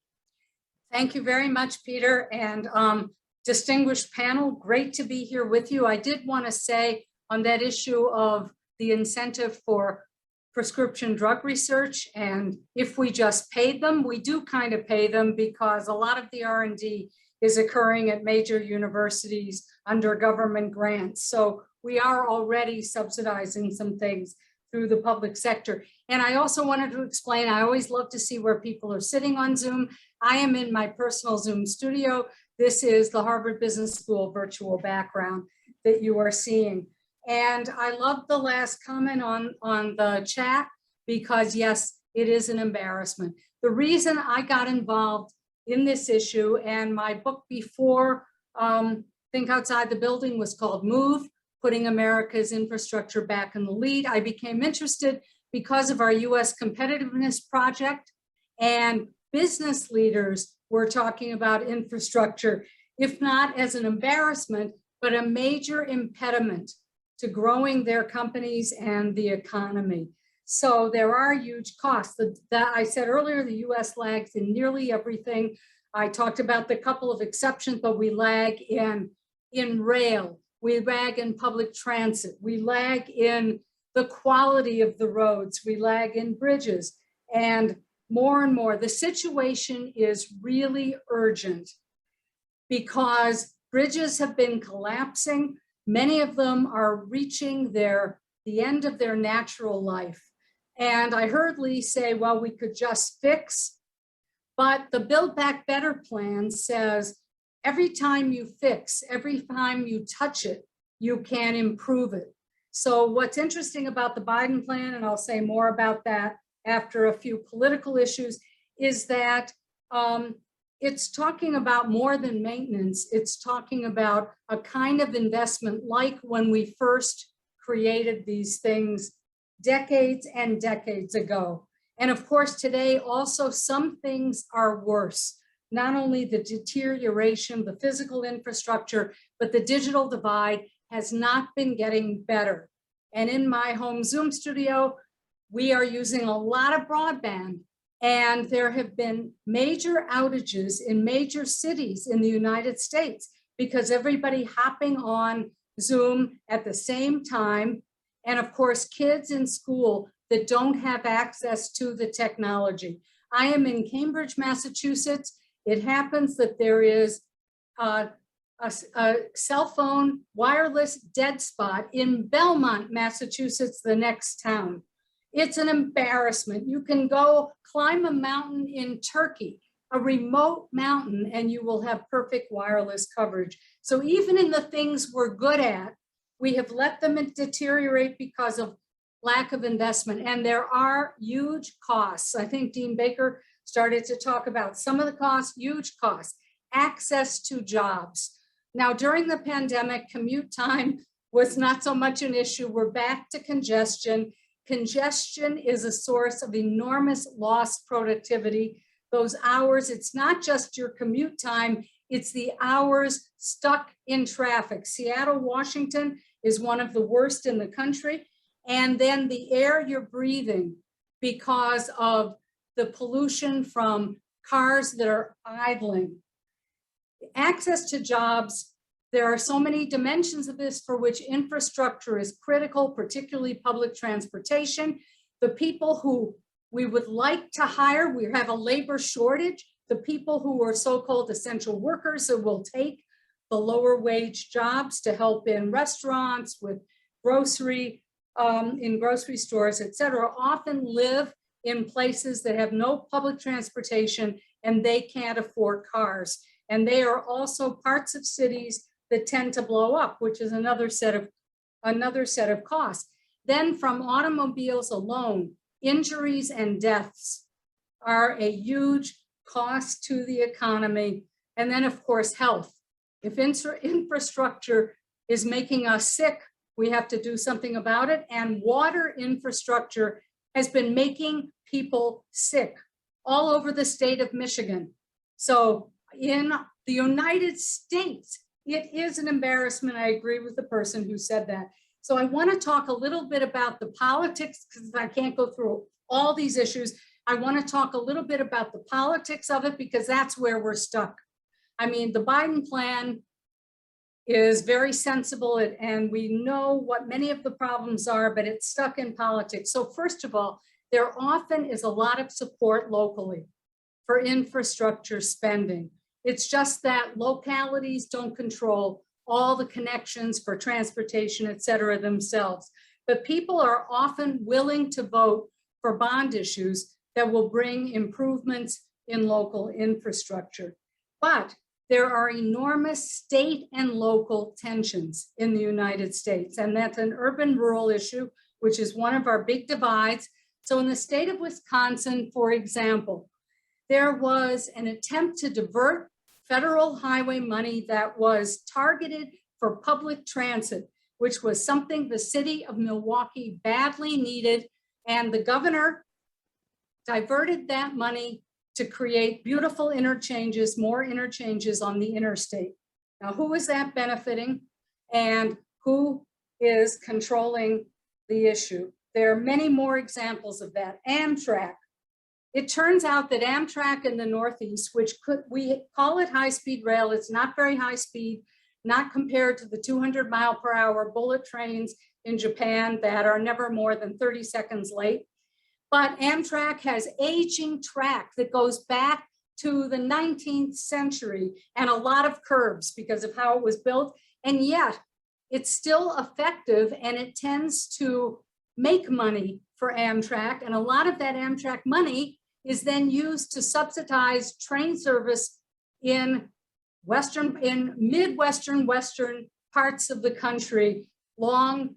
Thank you very much, Peter, and distinguished panel. Great to be here with you. I did want to say on that issue of the incentive for prescription drug research, and if we just paid them, we do kind of pay them because a lot of the R&D is occurring at major universities under government grants. So we are already subsidizing some things through the public sector. And I also wanted to explain, I always love to see where people are sitting on Zoom. I am in my personal Zoom studio. This is the Harvard Business School virtual background that you are seeing. And I love the last comment on the chat because yes, it is an embarrassment. The reason I got involved in this issue, and my book before Think Outside the Building was called Move, Putting America's Infrastructure Back in the Lead. I became interested because of our US Competitiveness Project, and business leaders were talking about infrastructure, if not as an embarrassment, but a major impediment to growing their companies and the economy. So there are huge costs. That I said earlier, the US lags in nearly everything. I talked about the couple of exceptions, but we lag in rail, we lag in public transit, we lag in the quality of the roads, we lag in bridges, and more, the situation is really urgent because bridges have been collapsing. Many of them are reaching the end of their natural life. And I heard Lee say, well, we could just fix, but the Build Back Better plan says every time you fix, every time you touch it, you can improve it. So what's interesting about the Biden plan, and I'll say more about that after a few political issues, is that it's talking about more than maintenance. It's talking about a kind of investment like when we first created these things decades and decades ago. And of course, today also some things are worse. Not only the deterioration, the physical infrastructure, but the digital divide has not been getting better. And in my home Zoom studio, we are using a lot of broadband, and there have been major outages in major cities in the United States because everybody hopping on Zoom at the same time. And of course, kids in school that don't have access to the technology. I am in Cambridge, Massachusetts. It happens that there is a cell phone wireless dead spot in Belmont, Massachusetts, the next town. It's an embarrassment. You can go climb a mountain in Turkey, a remote mountain, and you will have perfect wireless coverage. So even in the things we're good at, we have let them deteriorate because of lack of investment. And there are huge costs. I think Dean Baker started to talk about some of the costs, huge costs. Access to jobs. Now, during the pandemic, commute time was not so much an issue. We're back to congestion. Congestion is a source of enormous lost productivity. Those hours, it's not just your commute time, it's the hours stuck in traffic. Seattle, Washington is one of the worst in the country. And then the air you're breathing because of the pollution from cars that are idling. Access to jobs, there are so many dimensions of this for which infrastructure is critical, particularly public transportation. The people who we would like to hire, we have a labor shortage. The people who are so-called essential workers that will take the lower wage jobs to help in restaurants, with grocery, in grocery stores, et cetera, often live in places that have no public transportation and they can't afford cars. And they are also parts of cities that tend to blow up, which is another set of costs. Then from automobiles alone, injuries and deaths are a huge cost to the economy. And then of course, health. If infrastructure is making us sick, we have to do something about it. And water infrastructure has been making people sick all over the state of Michigan. So in the United States, it is an embarrassment. I agree with the person who said that. So I want to talk a little bit about the politics, because I can't go through all these issues. I want to talk a little bit about the politics of it, because that's where we're stuck. I mean, the Biden plan is very sensible, and we know what many of the problems are, but it's stuck in politics. So first of all, there often is a lot of support locally for infrastructure spending. It's just that localities don't control all the connections for transportation, et cetera, themselves. But people are often willing to vote for bond issues that will bring improvements in local infrastructure. But there are enormous state and local tensions in the United States, and that's an urban-rural issue, which is one of our big divides. So in the state of Wisconsin, for example, there was an attempt to divert federal highway money that was targeted for public transit, which was something the city of Milwaukee badly needed. And the governor diverted that money to create beautiful interchanges, more interchanges on the interstate. Now, who is that benefiting, and who is controlling the issue? There are many more examples of that. Amtrak. It turns out that Amtrak in the Northeast, which we call it high-speed rail, it's not very high speed, not compared to the 200-mile-per-hour bullet trains in Japan that are never more than 30 seconds late. But Amtrak has aging track that goes back to the 19th century and a lot of curbs because of how it was built. And yet it's still effective, and it tends to make money for Amtrak. And a lot of that Amtrak money is then used to subsidize train service in Midwestern, Western parts of the country, long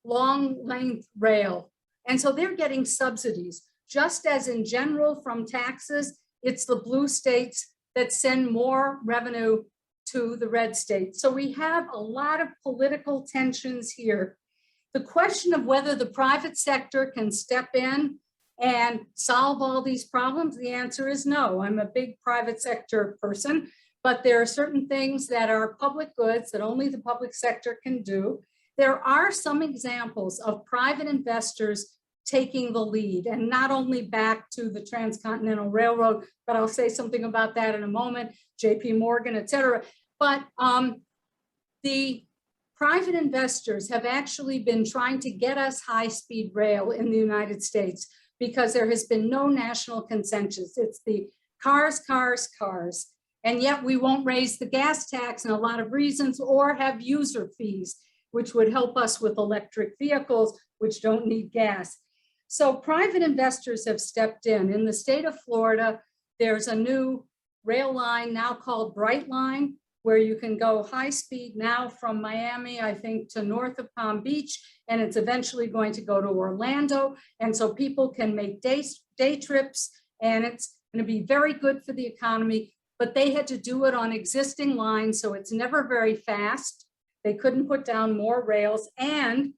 length rail. And so they're getting subsidies. Just as in general from taxes, it's the blue states that send more revenue to the red states. So we have a lot of political tensions here. The question of whether the private sector can step in and solve all these problems, the answer is no. I'm a big private sector person, but there are certain things that are public goods that only the public sector can do. There are some examples of private investors taking the lead, and not only back to the Transcontinental Railroad, but I'll say something about that in a moment, JP Morgan, et cetera. But the private investors have actually been trying to get us high-speed rail in the United States because there has been no national consensus. It's the cars, cars, cars. And yet we won't raise the gas tax in a lot of reasons, or have user fees, which would help us with electric vehicles, which don't need gas. So private investors have stepped in. In the state of Florida, there's a new rail line now called Brightline, where you can go high speed now from Miami, I think, to north of Palm Beach, and it's eventually going to go to Orlando. And so people can make day trips, and it's going to be very good for the economy, but they had to do it on existing lines, so it's never very fast. They couldn't put down more rails, and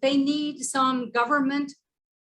they need some government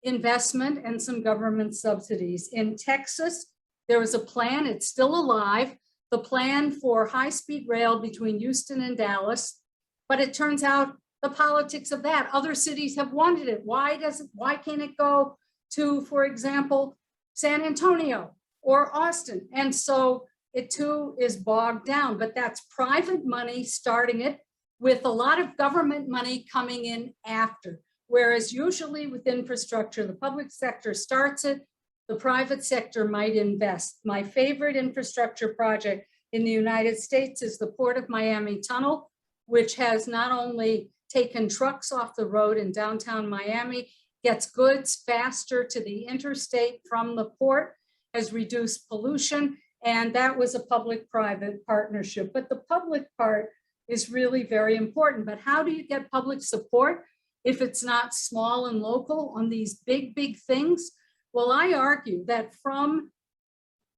investment and some government subsidies. In Texas, there was a plan, it's still alive, the plan for high-speed rail between Houston and Dallas, but it turns out the politics of that, other cities have wanted it. Why can't it go to, for example, San Antonio or Austin. And so it too is bogged down, but that's private money starting it with a lot of government money coming in after. Whereas usually with infrastructure, the public sector starts it, the private sector might invest. My favorite infrastructure project in the United States is the Port of Miami Tunnel, which has not only taken trucks off the road in downtown Miami, gets goods faster to the interstate from the port, has reduced pollution, and that was a public-private partnership. But the public part is really very important. But how do you get public support if it's not small and local on these big, big things? Well, I argue that from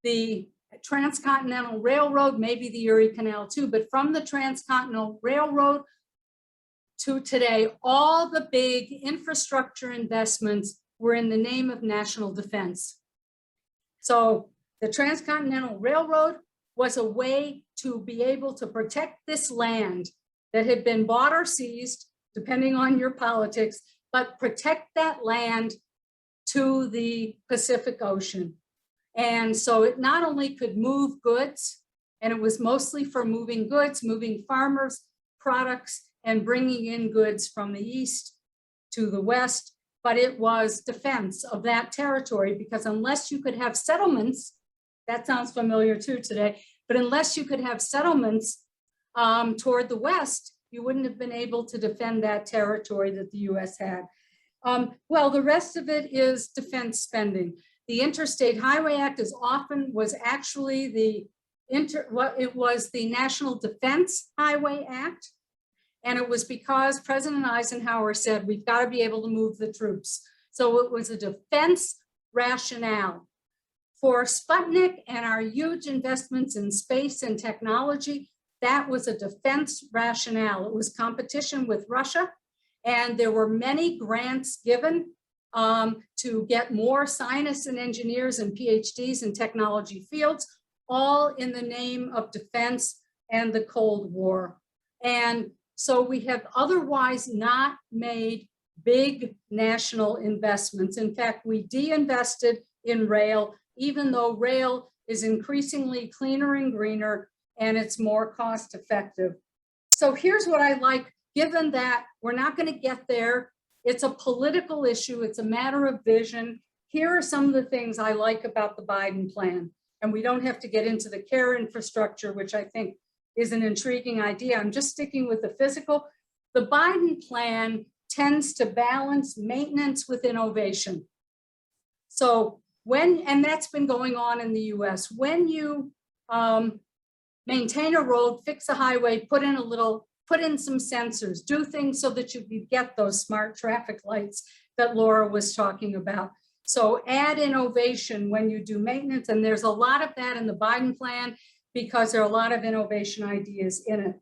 the Transcontinental Railroad, maybe the Erie Canal too, but from the Transcontinental Railroad to today, all the big infrastructure investments were in the name of national defense. So the Transcontinental Railroad was a way to be able to protect this land that had been bought or seized, depending on your politics, but protect that land to the Pacific Ocean. And so it not only could move goods, and it was mostly for moving goods, moving farmers' products, and bringing in goods from the east to the west, but it was defense of that territory, because unless you could have settlements, that sounds familiar too today, but unless you could have settlements toward the west, you wouldn't have been able to defend that territory that the US had. Well, the rest of it is defense spending. The Interstate Highway Act was actually it was the National Defense Highway Act. And it was because President Eisenhower said, we've got to be able to move the troops. So it was a defense rationale. For Sputnik and our huge investments in space and technology, that was a defense rationale. It was competition with Russia. And there were many grants given to get more scientists and engineers and PhDs in technology fields, all in the name of defense and the Cold War. And so we have otherwise not made big national investments. In fact, we de-invested in rail, even though rail is increasingly cleaner and greener and it's more cost effective. So here's what I like, given that we're not going to get there. It's a political issue. It's a matter of vision. Here are some of the things I like about the Biden plan. And we don't have to get into the care infrastructure, which I think is an intriguing idea. I'm just sticking with the physical. The Biden plan tends to balance maintenance with innovation. So and that's been going on in the US, when you maintain a road, fix a highway, put in some sensors, do things so that you can get those smart traffic lights that Laura was talking about. So add innovation when you do maintenance, and there's a lot of that in the Biden plan because there are a lot of innovation ideas in it.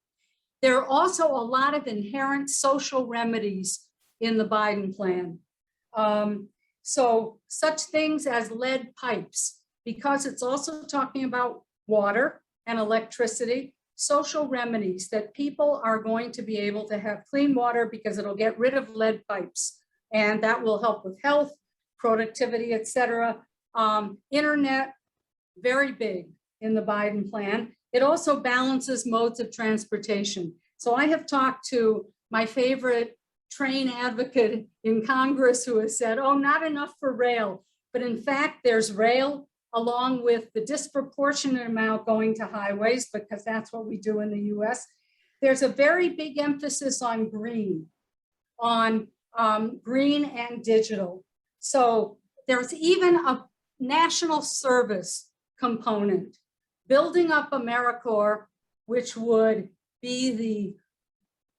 There are also a lot of inherent social remedies in the Biden plan. So such things as lead pipes, because it's also talking about water and electricity, social remedies that people are going to be able to have clean water because it'll get rid of lead pipes. And that will help with health, productivity, et cetera. Internet, very big in the Biden plan. It also balances modes of transportation. So I have talked to my favorite train advocate in Congress who has said, oh, not enough for rail. But in fact, there's rail along with the disproportionate amount going to highways, because that's what we do in the US. There's a very big emphasis on green and digital. So there's even a national service component, building up AmeriCorps, which would be the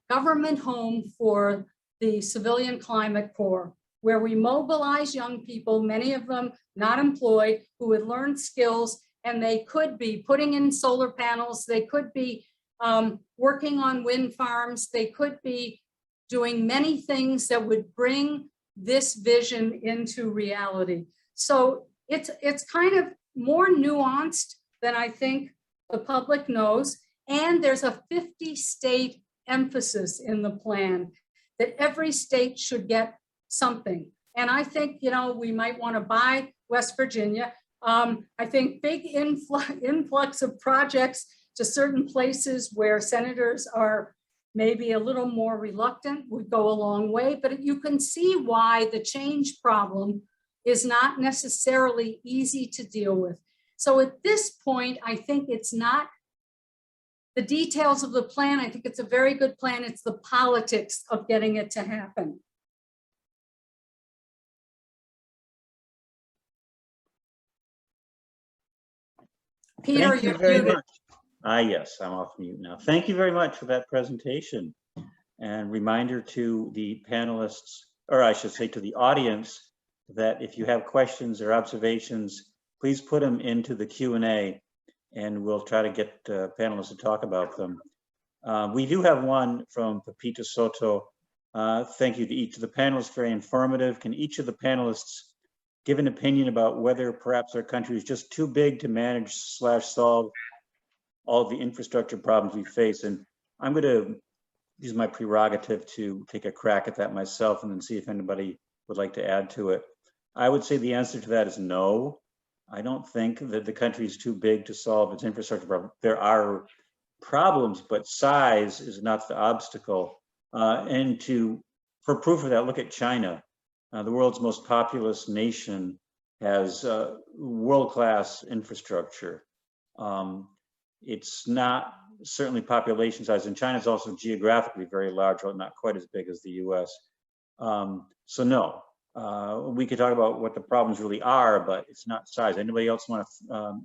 government home for the Civilian Climate Corps, where we mobilize young people, many of them not employed, who would learn skills, and they could be putting in solar panels, they could be working on wind farms, they could be doing many things that would bring this vision into reality. So it's kind of more nuanced than I think the public knows. And there's a 50-state emphasis in the plan that every state should get something. And I think, you know, we might want to buy West Virginia. I think big influx of projects to certain places where senators are maybe a little more reluctant would go a long way, but you can see why the change problem is not necessarily easy to deal with. So at this point, I think it's not the details of the plan. I think it's a very good plan. It's the politics of getting it to happen. Peter, Thank you you're very muted. much. Yes, I'm off mute now. Thank you very much for that presentation. And reminder to the panelists, or I should say to the audience, that if you have questions or observations, please put them into the Q&A and we'll try to get panelists to talk about them. We do have one from Pepita Soto. Thank you to each of the panelists, very informative. Can each of the panelists give an opinion about whether perhaps our country is just too big to manage / solve all the infrastructure problems we face? And I'm going to use my prerogative to take a crack at that myself and then see if anybody would like to add to it. I would say the answer to that is no. I don't think that the country is too big to solve its infrastructure problem. There are problems, but size is not the obstacle. For proof of that, look at China. The world's most populous nation has world-class infrastructure. It's not certainly population size, and China is also geographically very large, but not quite as big as the US. So no, we could talk about what the problems really are, but it's not size. Anybody else want to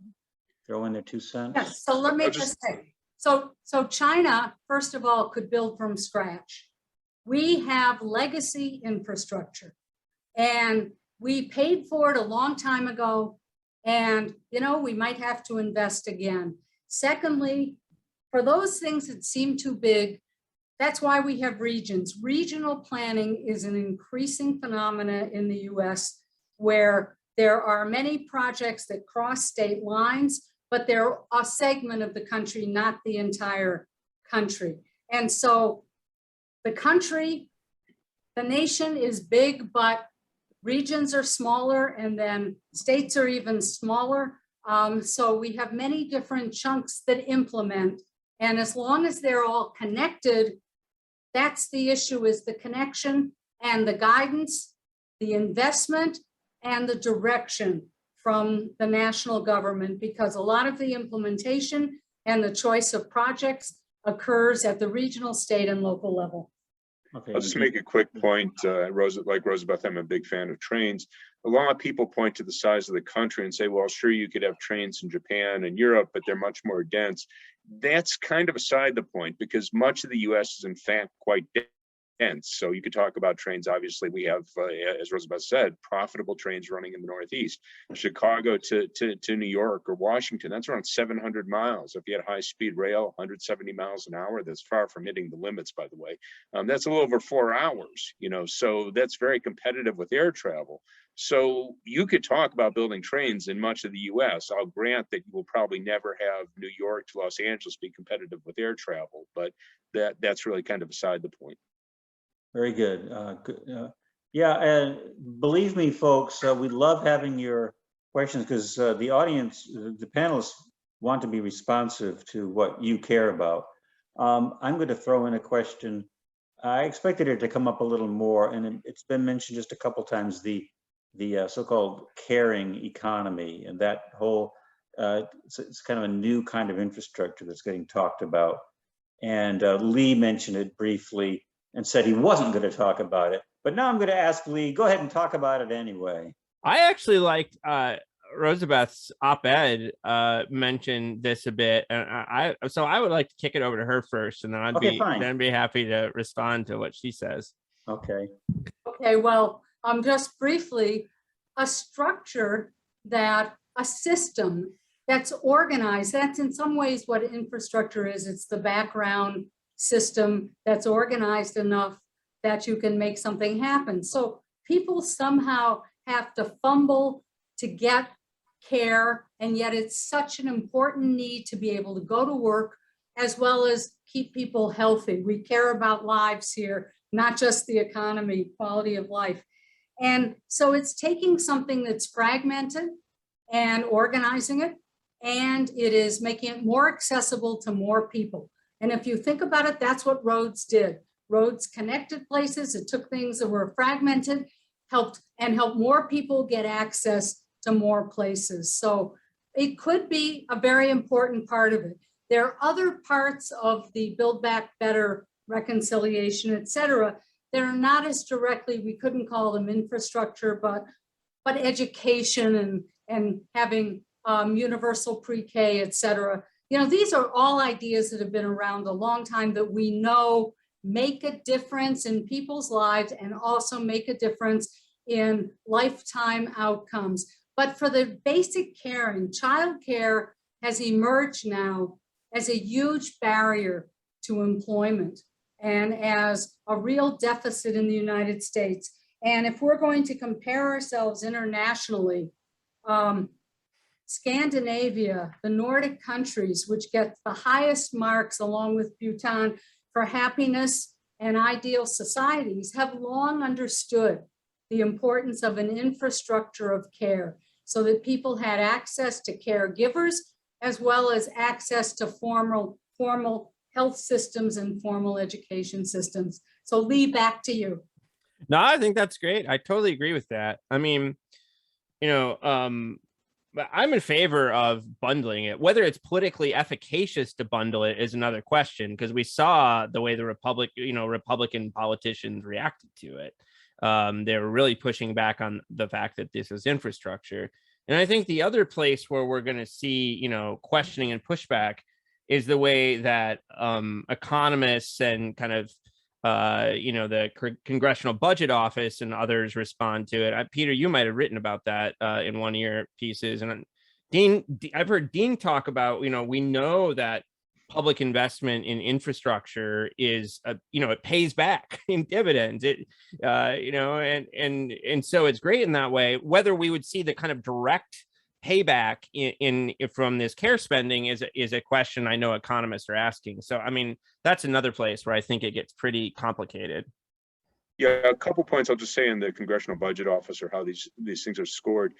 throw in their 2 cents? Yes, so let me just say, so China, first of all, could build from scratch. We have legacy infrastructure and we paid for it a long time ago. And, you know, we might have to invest again. Secondly, for those things that seem too big, that's why we have regions. Regional planning is an increasing phenomena in the US where there are many projects that cross state lines, but they're a segment of the country, not the entire country. And so the country, the nation is big, but regions are smaller and then states are even smaller. So we have many different chunks that implement. And as long as they're all connected, that's the issue, is the connection and the guidance, the investment and the direction from the national government, because a lot of the implementation and the choice of projects occurs at the regional, state and local level. Okay. I'll just make a quick point. Like Rosabeth, I'm a big fan of trains. A lot of people point to the size of the country and say, well, sure, you could have trains in Japan and Europe, but they're much more dense. That's kind of beside the point, because much of the US is in fact quite dense. So you could talk about trains. Obviously, we have, as Rosabeth said, profitable trains running in the Northeast. Chicago to New York or Washington, that's around 700 miles. If you had high-speed rail, 170 miles an hour, that's far from hitting the limits, by the way. That's a little over 4 hours, you know, so that's very competitive with air travel. So you could talk about building trains in much of the US. I'll grant that you will probably never have New York to Los Angeles be competitive with air travel, but that's really kind of beside the point. Very good. Yeah, and believe me, folks, we love having your questions because the audience, the panelists want to be responsive to what you care about. I'm going to throw in a question. I expected it to come up a little more, and it's been mentioned just a couple times, the so-called caring economy, and that whole, it's kind of a new kind of infrastructure that's getting talked about. And Lee mentioned it briefly and said he wasn't going to talk about it. But now I'm going to ask Lee, go ahead and talk about it anyway. I actually liked Rosabeth's op-ed mentioned this a bit, and so I would like to kick it over to her first, and then I'd be happy to respond to what she says. Okay. Okay, well, just briefly, a structure a system that's organized, that's in some ways what infrastructure is. It's the background system that's organized enough that you can make something happen. So people somehow have to fumble to get care, and yet it's such an important need to be able to go to work as well as keep people healthy. We care about lives here, not just the economy, quality of life. And so it's taking something that's fragmented and organizing it, and it is making it more accessible to more people. And if you think about it, that's what roads did. Roads connected places. It took things that were fragmented, helped more people get access to more places. So it could be a very important part of it. There are other parts of the Build Back Better, reconciliation, et cetera, that are not as directly, we couldn't call them infrastructure, but education and having universal pre-K, et cetera. You know, these are all ideas that have been around a long time that we know make a difference in people's lives and also make a difference in lifetime outcomes. But for the basic care, and child care has emerged now as a huge barrier to employment and as a real deficit in the United States. And if we're going to compare ourselves internationally, Scandinavia, the Nordic countries, which get the highest marks along with Bhutan for happiness and ideal societies, have long understood the importance of an infrastructure of care so that people had access to caregivers as well as access to formal health systems and formal education systems. So Lee, back to you. No, I think that's great. I totally agree with that. I mean, you know, but I'm in favor of bundling it. Whether it's politically efficacious to bundle it is another question, because we saw the way the Republican politicians reacted to it. They were really pushing back on the fact that this is infrastructure. And I think the other place where we're going to see, you know, questioning and pushback is the way that economists and kind of you know, the Congressional Budget Office and others respond to it. Peter, you might have written about that in one of your pieces. And Dean, I've heard Dean talk about, you know, we know that public investment in infrastructure is, you know, it pays back in dividends. It, you know, and so it's great in that way. Whether we would see the kind of direct payback in from this care spending is a question I know economists are asking. So, I mean, that's another place where I think it gets pretty complicated. Yeah, a couple points I'll just say in the Congressional Budget Office, or how these things are scored.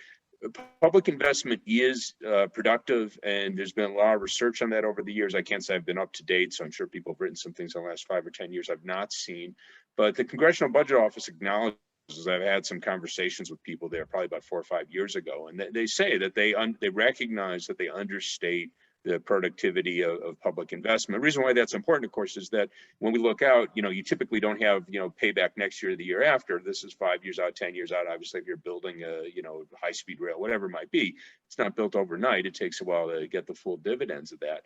Public investment is productive, and there's been a lot of research on that over the years. I can't say I've been up to date, so I'm sure people have written some things in the last 5 or 10 years I've not seen. But the Congressional Budget Office acknowledges, I've had some conversations with people there probably about 4 or 5 years ago, and they say that they recognize that they understate the productivity of public investment. The reason why that's important, of course, is that when we look out, you know, you typically don't have, you know, payback next year or the year after. This is 5 years out, 10 years out. Obviously, if you're building a, you know, high-speed rail, whatever it might be, it's not built overnight. It takes a while to get the full dividends of that.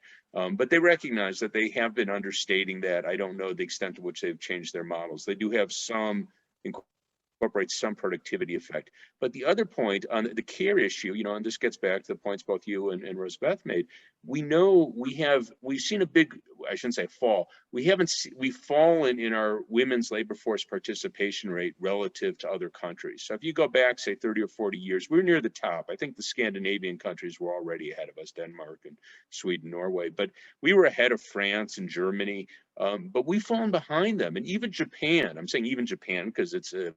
But they recognize that they have been understating that. I don't know the extent to which they've changed their models. They do have some incorporate some productivity effect. But the other point on the care issue, you know, and this gets back to the points both you and Rosbeth made, we know we've seen a big, I shouldn't say fall, we've fallen in our women's labor force participation rate relative to other countries. So if you go back, say 30 or 40 years, we're near the top. I think the Scandinavian countries were already ahead of us, Denmark and Sweden, Norway, but we were ahead of France and Germany, but we've fallen behind them. And even Japan, I'm saying even Japan, because it's a,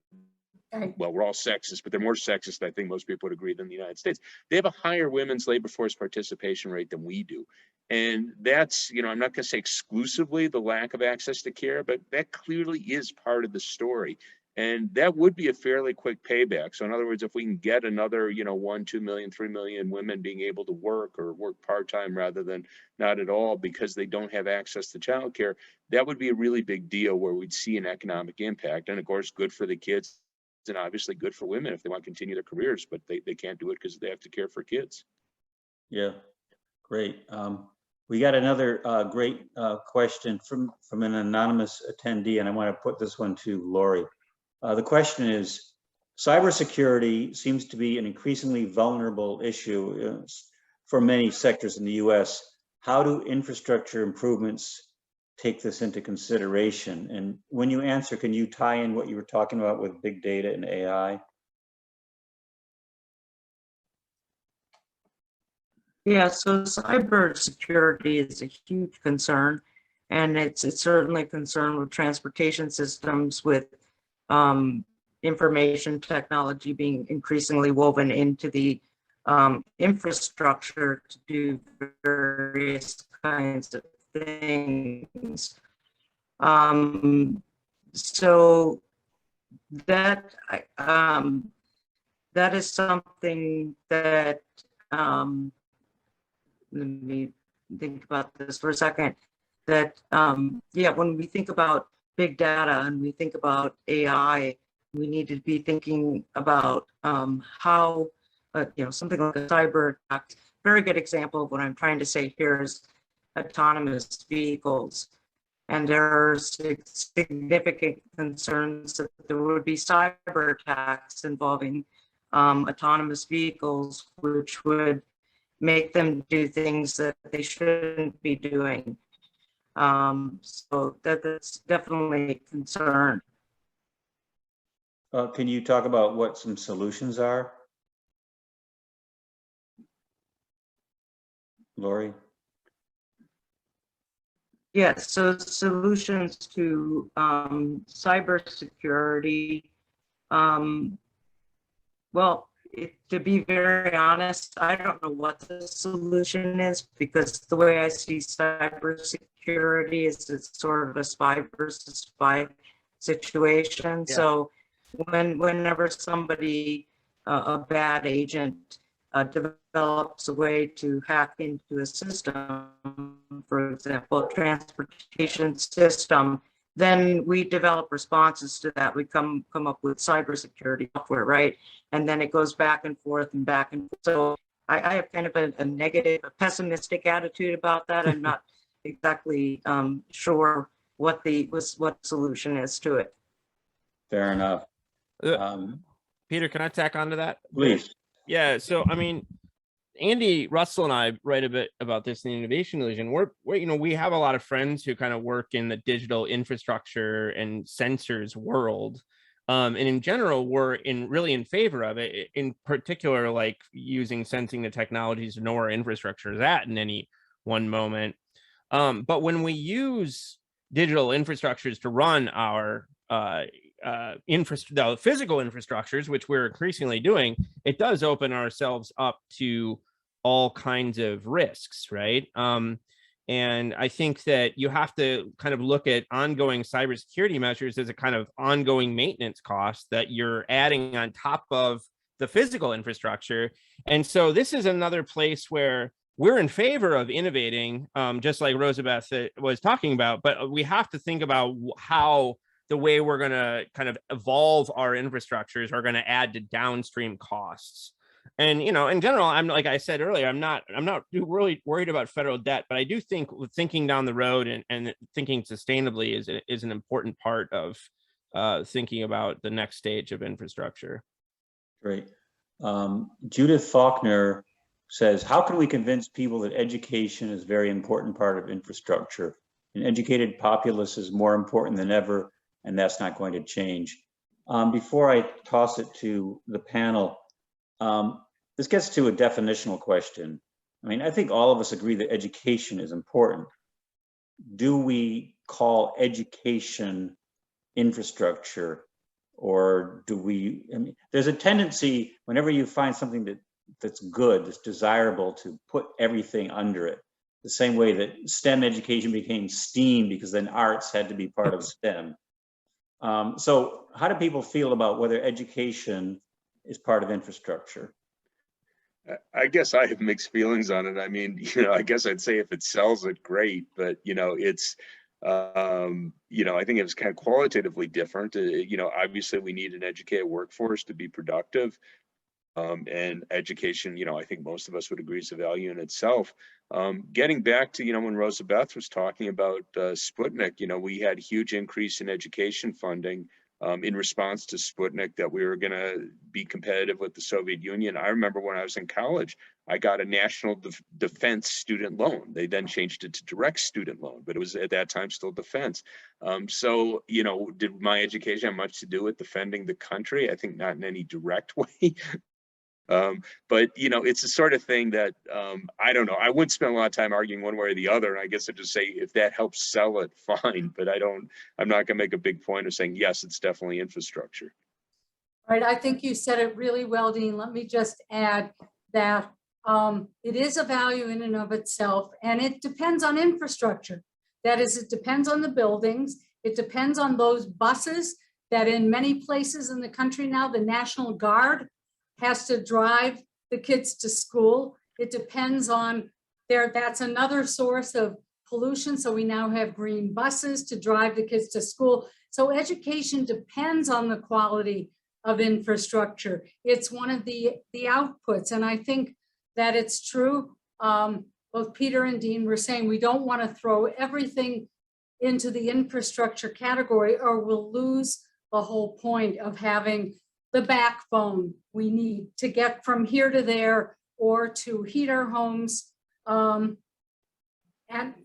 well, we're all sexist, but they're more sexist, I think most people would agree, than the United States. They have a higher women's labor force participation rate than we do. And that's, you know, I'm not going to say exclusively the lack of access to care, but that clearly is part of the story. And that would be a fairly quick payback. So in other words, if we can get another, you know, 1, 2 million, 3 million women being able to work or work part-time rather than not at all because they don't have access to childcare, that would be a really big deal where we'd see an economic impact. And of course, good for the kids. And obviously good for women if they want to continue their careers, but they can't do it because they have to care for kids. Yeah, great. We got another great question from an anonymous attendee, and I want to put this one to Lori. The question is, cybersecurity seems to be an increasingly vulnerable issue for many sectors in the US. How do infrastructure improvements take this into consideration? And when you answer, can you tie in what you were talking about with big data and AI? Yeah, so cybersecurity is a huge concern, and it's certainly a concern with transportation systems, with information technology being increasingly woven into the infrastructure to do various kinds of things. So that that is something that let me think about this for a second. That yeah, when we think about big data and we think about AI, we need to be thinking about how something like a cyber attack. Very good example of what I'm trying to say here is autonomous vehicles. And there are significant concerns that there would be cyber attacks involving autonomous vehicles, which would make them do things that they shouldn't be doing. So that's definitely a concern. Can you talk about what some solutions are? Lori? Yes, so solutions to cybersecurity. Well, to be very honest, I don't know what the solution is, because the way I see cybersecurity is it's sort of a spy versus spy situation. Yeah. So whenever somebody, a bad agent, develops a way to hack into a system, for example, a transportation system, then we develop responses to that. We come up with cybersecurity software, right? And then it goes back and forth and back and forth. So I have kind of a negative, a pessimistic attitude about that. I'm not exactly sure what solution is to it. Fair enough. Peter, can I tack onto that? Please. Yeah, so I mean, Andy Russell and I write a bit about this in the Innovation Illusion. We're we have a lot of friends who kind of work in the digital infrastructure and sensors world. And in general, we're really in favor of it, in particular, like using sensing the technologies to know where our infrastructure is at in any one moment. But when we use digital infrastructures to run our the physical infrastructures, which we're increasingly doing, it does open ourselves up to all kinds of risks, right? And I think that you have to kind of look at ongoing cybersecurity measures as a kind of ongoing maintenance cost that you're adding on top of the physical infrastructure. And so this is another place where we're in favor of innovating, just like Rosabeth was talking about, but we have to think about how the way we're going to kind of evolve our infrastructures are going to add to downstream costs. And, in general, I'm, like I said earlier, I'm not really worried about federal debt, but I do think thinking down the road and thinking sustainably is an important part of thinking about the next stage of infrastructure. Great. Judith Faulkner says, how can we convince people that education is a very important part of infrastructure? An educated populace is more important than ever, and that's not going to change. Before I toss it to the panel, this gets to a definitional question. I mean, I think all of us agree that education is important. Do we call education infrastructure, or do we, I mean, there's a tendency whenever you find something that's good, that's desirable, to put everything under it. The same way that STEM education became STEAM because then arts had to be part of STEM. So how do people feel about whether education is part of infrastructure? I guess I have mixed feelings on it. I mean, I guess I'd say if it sells it, great, but it's, I think it was kind of qualitatively different. Obviously we need an educated workforce to be productive. And education, I think most of us would agree is a value in itself. Getting back to, when Rosabeth was talking about Sputnik, we had huge increase in education funding in response to Sputnik, that we were going to be competitive with the Soviet Union. I remember when I was in college, I got a national defense student loan. They then changed it to direct student loan, but it was at that time still defense. So, did my education have much to do with defending the country? I think not in any direct way. But it's the sort of thing that I don't know. I wouldn't spend a lot of time arguing one way or the other. And I guess I'd just say if that helps sell it, fine. But I'm not going to make a big point of saying yes, it's definitely infrastructure. Right, I think you said it really well, Dean. Let me just add that it is a value in and of itself, and it depends on infrastructure. That is, it depends on the buildings. It depends on those buses that in many places in the country now, the National Guard has to drive the kids to school. It depends on that's another source of pollution. So we now have green buses to drive the kids to school. So education depends on the quality of infrastructure. It's one of the outputs. And I think that it's true. Both Peter and Dean were saying we don't want to throw everything into the infrastructure category, or we'll lose the whole point of having the backbone we need to get from here to there, or to heat our homes, and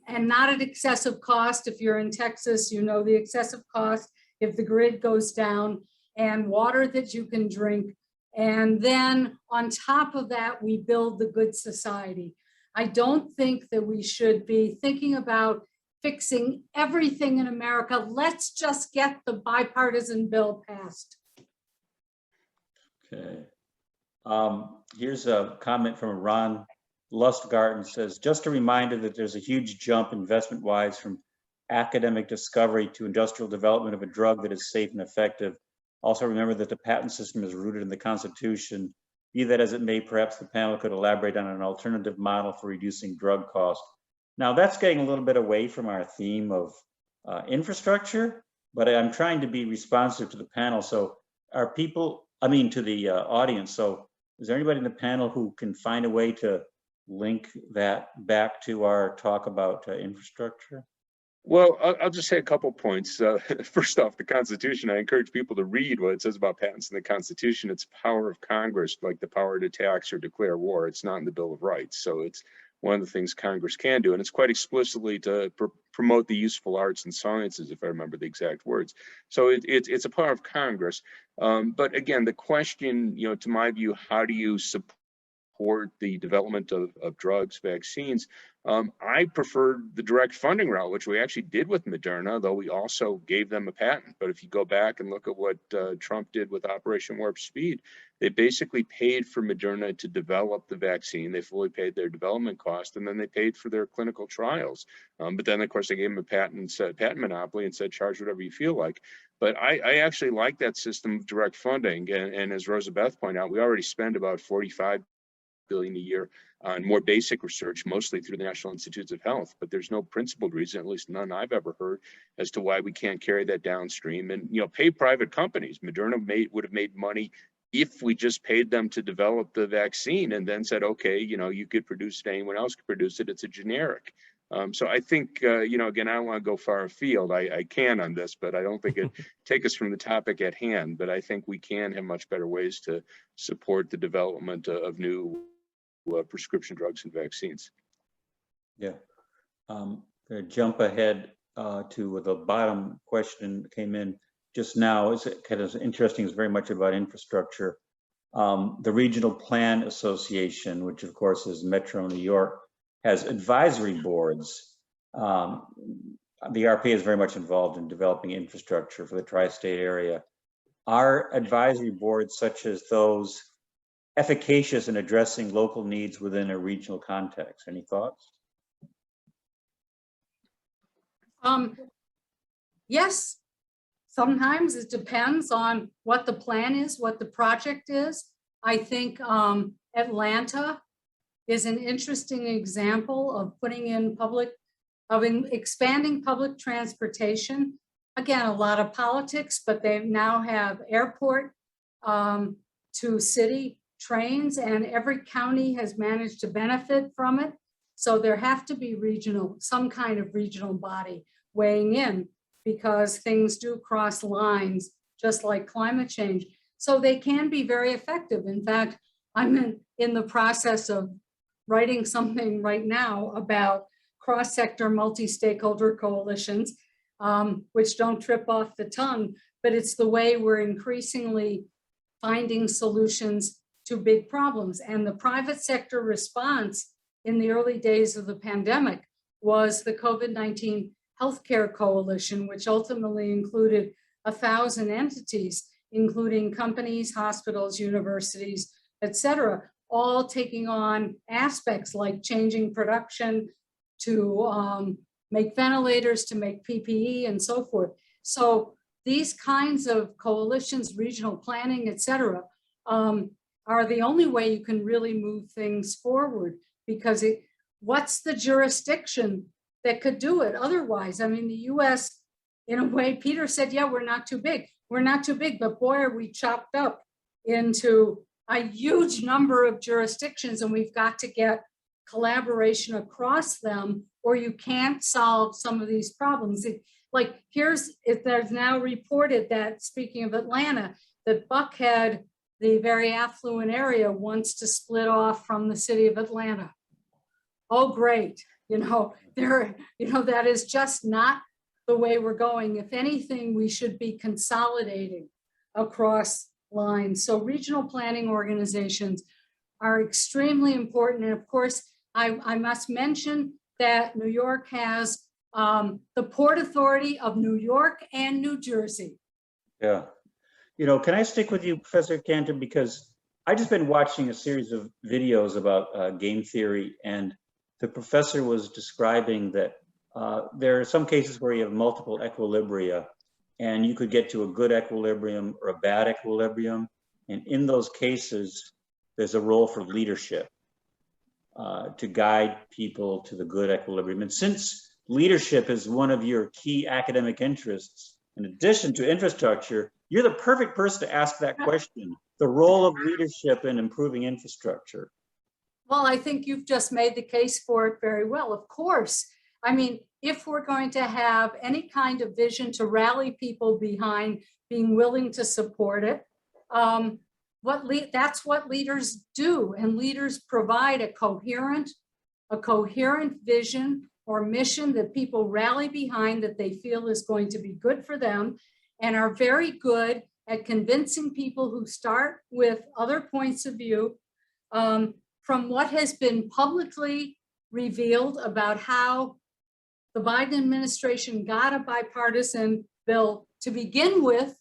not at excessive cost. If you're in Texas, you know the excessive cost if the grid goes down, and water that you can drink. And then on top of that, we build the good society. I don't think that we should be thinking about fixing everything in America. Let's just get the bipartisan bill passed. Okay. Here's a comment from Ron Lustgarten. Says, just a reminder that there's a huge jump investment-wise from academic discovery to industrial development of a drug that is safe and effective. Also remember that the patent system is rooted in the Constitution. Be that as it may, perhaps the panel could elaborate on an alternative model for reducing drug costs. Now that's getting a little bit away from our theme of infrastructure, but I'm trying to be responsive to the panel. So are people, to the audience. So is there anybody in the panel who can find a way to link that back to our talk about infrastructure? Well, I'll just say a couple points. First off, the Constitution, I encourage people to read what it says about patents in the Constitution. It's power of Congress, like the power to tax or declare war. It's not in the Bill of Rights. So it's one of the things Congress can do. And it's quite explicitly to promote the useful arts and sciences, if I remember the exact words. So it's a power of Congress. But again, the question, to my view, how do you support the development of drugs, vaccines? I prefer the direct funding route, which we actually did with Moderna, though we also gave them a patent. But if you go back and look at what Trump did with Operation Warp Speed, they basically paid for Moderna to develop the vaccine. They fully paid their development cost, and then they paid for their clinical trials. But then, of course, they gave them a patent monopoly and said, charge whatever you feel like. But I actually like that system of direct funding. And as Rosabeth pointed out, we already spend about $45 billion a year on more basic research, mostly through the National Institutes of Health. But there's no principled reason, at least none I've ever heard, as to why we can't carry that downstream and pay private companies. Moderna would have made money if we just paid them to develop the vaccine and then said, okay, you could produce it, anyone else could produce it, it's a generic. So I think, again, I don't want to go far afield. I can on this, but I don't think it take us from the topic at hand. But I think we can have much better ways to support the development of new prescription drugs and vaccines. Yeah. Gonna jump ahead to the bottom question that came in just now. Is it kind of interesting? It's very much about infrastructure. The Regional Plan Association, which of course is Metro New York, has advisory boards. The RP is very much involved in developing infrastructure for the tri-state area. Are advisory boards such as those efficacious in addressing local needs within a regional context? Any thoughts? Yes, sometimes it depends on what the plan is, what the project is. I think Atlanta is an interesting example of putting in expanding public transportation. Again, a lot of politics, but they now have airport to city trains, and every county has managed to benefit from it. So there have to be some kind of regional body weighing in, because things do cross lines, just like climate change. So they can be very effective. In fact, I'm in the process of writing something right now about cross-sector multi-stakeholder coalitions, which don't trip off the tongue, but it's the way we're increasingly finding solutions to big problems. And the private sector response in the early days of the pandemic was the COVID-19 Healthcare Coalition, which ultimately included 1,000 entities. including companies, hospitals, universities, et cetera, all taking on aspects like changing production to make ventilators, to make PPE and so forth. So these kinds of coalitions, regional planning, et cetera, are the only way you can really move things forward, because what's the jurisdiction that could do it otherwise? I mean, the US, in a way, Peter said, yeah, we're not too big. We're not too big, but boy, are we chopped up into a huge number of jurisdictions, and we've got to get collaboration across them, or you can't solve some of these problems. Like there's now reported that, speaking of Atlanta, that Buckhead, the very affluent area, wants to split off from the city of Atlanta. Oh, great. That is just not the way we're going. If anything, we should be consolidating across lines. So regional planning organizations are extremely important. And of course, I must mention that New York has the Port Authority of New York and New Jersey. Yeah. Can I stick with you, Professor Cantor, because I just been watching a series of videos about game theory, and the professor was describing that there are some cases where you have multiple equilibria, and you could get to a good equilibrium or a bad equilibrium. And in those cases, there's a role for leadership to guide people to the good equilibrium. And since leadership is one of your key academic interests, in addition to infrastructure, you're the perfect person to ask that question, the role of leadership in improving infrastructure. Well, I think you've just made the case for it very well. Of course, I mean, if we're going to have any kind of vision to rally people behind being willing to support it, that's what leaders do. And leaders provide a coherent vision or mission that people rally behind, that they feel is going to be good for them, and are very good at convincing people who start with other points of view from what has been publicly revealed about how the Biden administration got a bipartisan bill to begin with.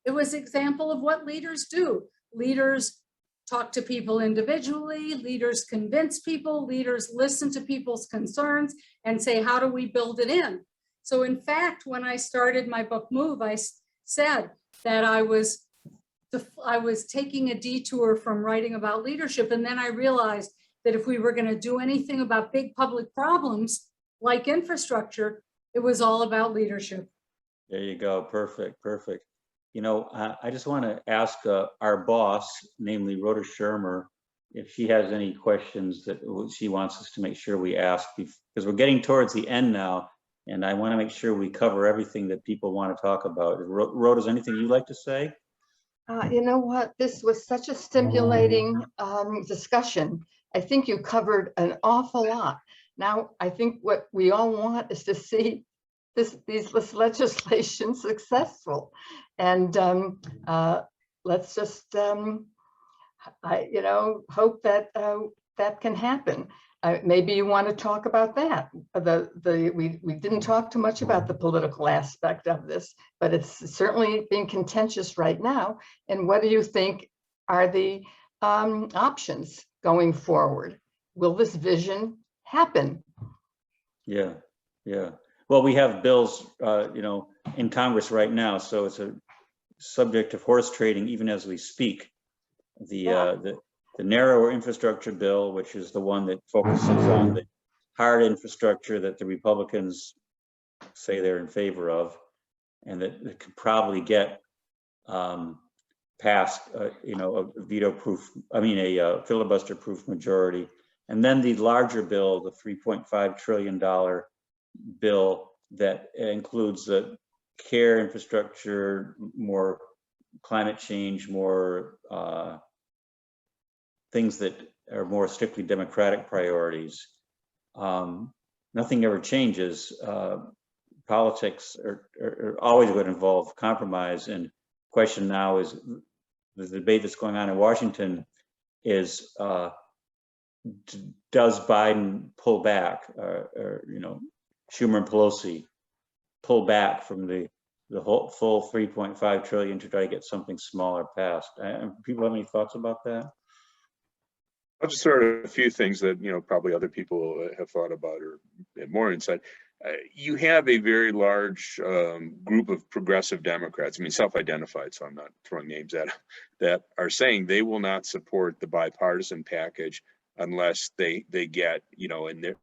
It was an example of what leaders do. Leaders talk to people individually, leaders convince people, leaders listen to people's concerns and say, how do we build it in? So in fact, when I started my book Move, I said that I was taking a detour from writing about leadership. And then I realized that if we were going to do anything about big public problems like infrastructure, it was all about leadership. There you go. Perfect. Perfect. I just want to ask our boss, namely Rhoda Shermer, if she has any questions that she wants us to make sure we ask, because we're getting towards the end now, and I want to make sure we cover everything that people want to talk about. Rhoda, is anything you'd like to say? You know what? This was such a stimulating discussion. I think you covered an awful lot. Now, I think what we all want is to see this legislation successful, and let's just hope that that can happen. Maybe you want to talk about that. We didn't talk too much about the political aspect of this, but it's certainly being contentious right now. And what do you think are the options going forward? Will this vision happen? Yeah. Well, we have bills, in Congress right now, so it's a subject of horse trading even as we speak. The narrower infrastructure bill, which is the one that focuses on the hard infrastructure that the Republicans say they're in favor of, and that could probably get passed, a filibuster-proof majority. And then the larger bill, the $3.5 trillion bill that includes the care infrastructure, more climate change, more things that are more strictly democratic priorities. Nothing ever changes. Politics are always going to involve compromise. And the question now is, the debate that's going on in Washington is, does Biden pull back, Schumer and Pelosi pull back from the the whole full 3.5 trillion to try to get something smaller passed. People have any thoughts about that? I'll just throw out a few things that, probably other people have thought about or have more insight. You have a very large group of progressive Democrats, self-identified, so I'm not throwing names at them, that are saying they will not support the bipartisan package unless they get, in their,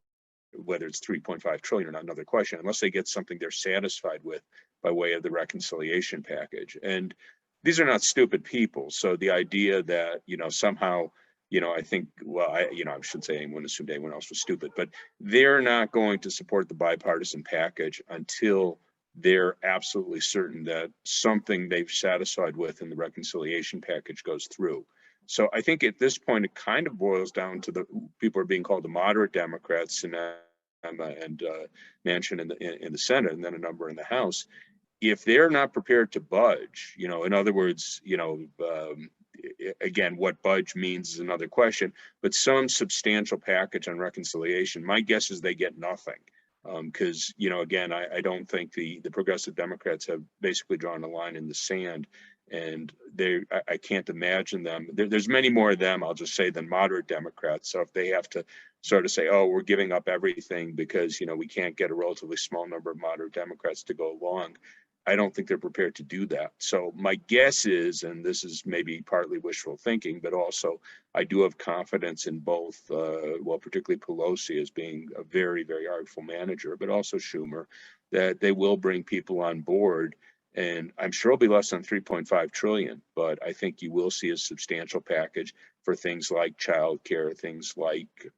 whether it's 3.5 trillion or not, another question, unless they get something they're satisfied with by way of the reconciliation package. And these are not stupid people. So the idea that, somehow, I think, well, I should say anyone assumed anyone else was stupid, but they're not going to support the bipartisan package until they're absolutely certain that something they've satisfied with in the reconciliation package goes through. So I think at this point, it kind of boils down to the people are being called the moderate Democrats and Manchin in the Senate, and then a number in the House. If they're not prepared to budge, in other words, again, what budge means is another question, but some substantial package on reconciliation, my guess is they get nothing. Because, again, I don't think the progressive Democrats have basically drawn a line in the sand, and I can't imagine them. There's many more of them, I'll just say, than moderate Democrats. So if they have to sort of say, oh, we're giving up everything because, we can't get a relatively small number of moderate Democrats to go along, I don't think they're prepared to do that. So my guess is, and this is maybe partly wishful thinking, but also I do have confidence in both, particularly Pelosi as being a very, very artful manager, but also Schumer, that they will bring people on board. And I'm sure it'll be less than 3.5 trillion, but I think you will see a substantial package for things like childcare, things like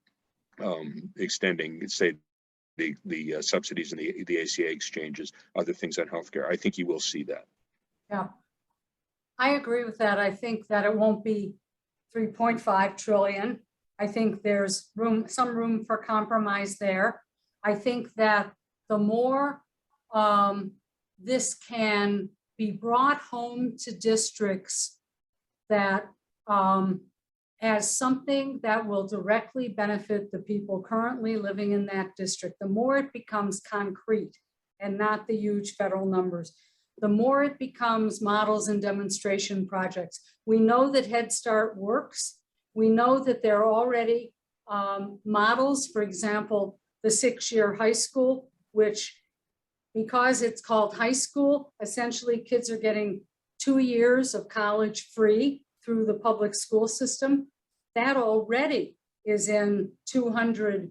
extending, say, the subsidies and the ACA exchanges, other things on healthcare. I think you will see that. Yeah, I agree with that. I think that it won't be 3.5 trillion. I think there's some room for compromise there. I think that the more this can be brought home to districts that as something that will directly benefit the people currently living in that district, the more it becomes concrete and not the huge federal numbers, the more it becomes models and demonstration projects. We know that Head Start works. We know that there are already models, for example, the 6-year high school, which, because it's called high school, essentially kids are getting 2 years of college free through the public school system. That already is in 200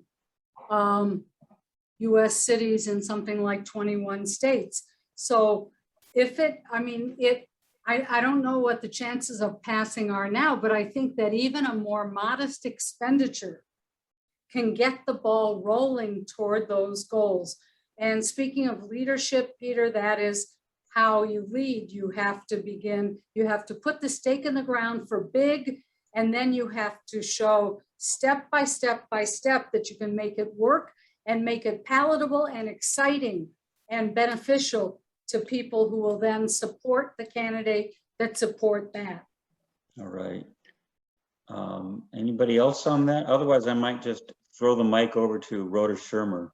US cities and something like 21 states. So if I don't know what the chances of passing are now, but I think that even a more modest expenditure can get the ball rolling toward those goals. And speaking of leadership, Peter, that is how you lead. You have to put the stake in the ground for big, and then you have to show step by step by step that you can make it work and make it palatable and exciting and beneficial to people who will then support the candidate that support that. All right. Anybody else on that? Otherwise, I might just throw the mic over to Rhoda Shermer.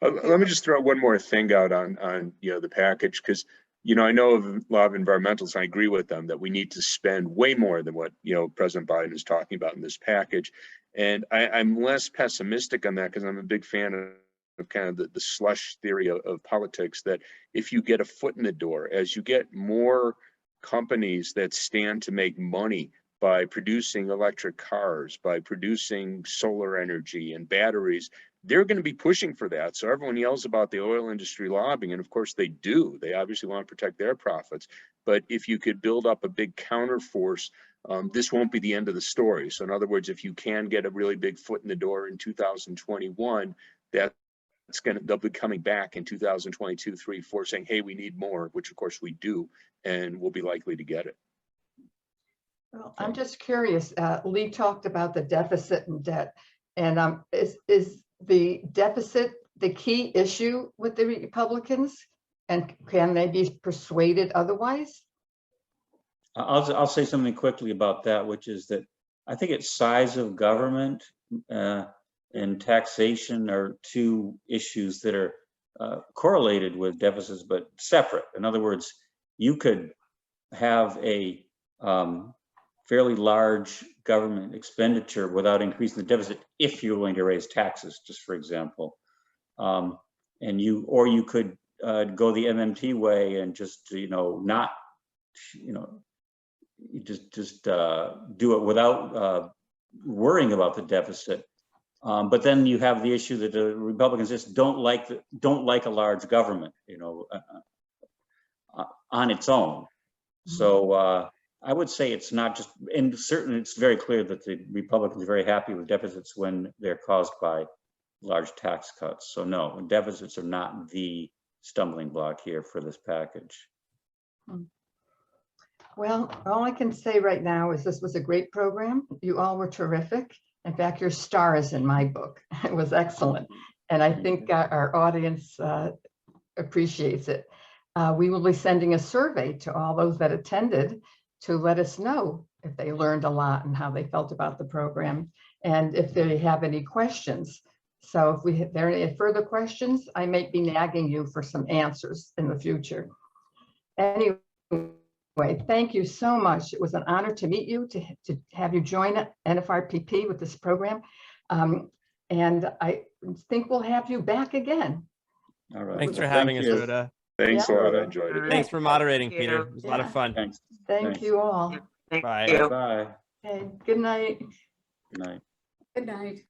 Let me just throw one more thing out on the package, because I know of a lot of environmentalists, and I agree with them that we need to spend way more than what President Biden is talking about in this package. And I'm less pessimistic on that because I'm a big fan of kind of the slush theory of politics, that if you get a foot in the door, as you get more companies that stand to make money by producing electric cars, by producing solar energy and batteries, they're going to be pushing for that. So everyone yells about the oil industry lobbying, and of course they do. They obviously want to protect their profits. But if you could build up a big counterforce, this won't be the end of the story. So in other words, if you can get a really big foot in the door in 2021, they'll be coming back in 2022, 3, 4, saying, hey, we need more, which of course we do, and we'll be likely to get it. Well, I'm just curious. Lee talked about the deficit and debt, and is the deficit the key issue with the Republicans, and can they be persuaded otherwise? I'll say something quickly about that, which is that I think it's size of government and taxation are two issues that are correlated with deficits, but separate. In other words, you could have a fairly large government expenditure without increasing the deficit if you're going to raise taxes, just for example. And you could go the MMT way and just, not, just do it without worrying about the deficit. But then you have the issue that the Republicans just don't like a large government, on its own. So I would say it's not just, and certainly it's very clear that the Republicans are very happy with deficits when they're caused by large tax cuts. So no, deficits are not the stumbling block here for this package. Well, all I can say right now is this was a great program. You all were terrific. In fact, your star is in my book. It was excellent. And I think our audience appreciates it. We will be sending a survey to all those that attended to let us know if they learned a lot and how they felt about the program and if they have any questions. So if there are any further questions, I might be nagging you for some answers in the future. Anyway, thank you so much. It was an honor to meet you, to have you join NFRPP with this program. And I think we'll have you back again. All right. Thanks for having us, you. Rhoda. Thanks a Yeah. lot. I enjoyed it. Thanks for moderating, Thank you. Peter. It was a lot of fun. Thanks. Thank you all. Thank Bye. you. Bye. Okay, good night. Good night. Good night.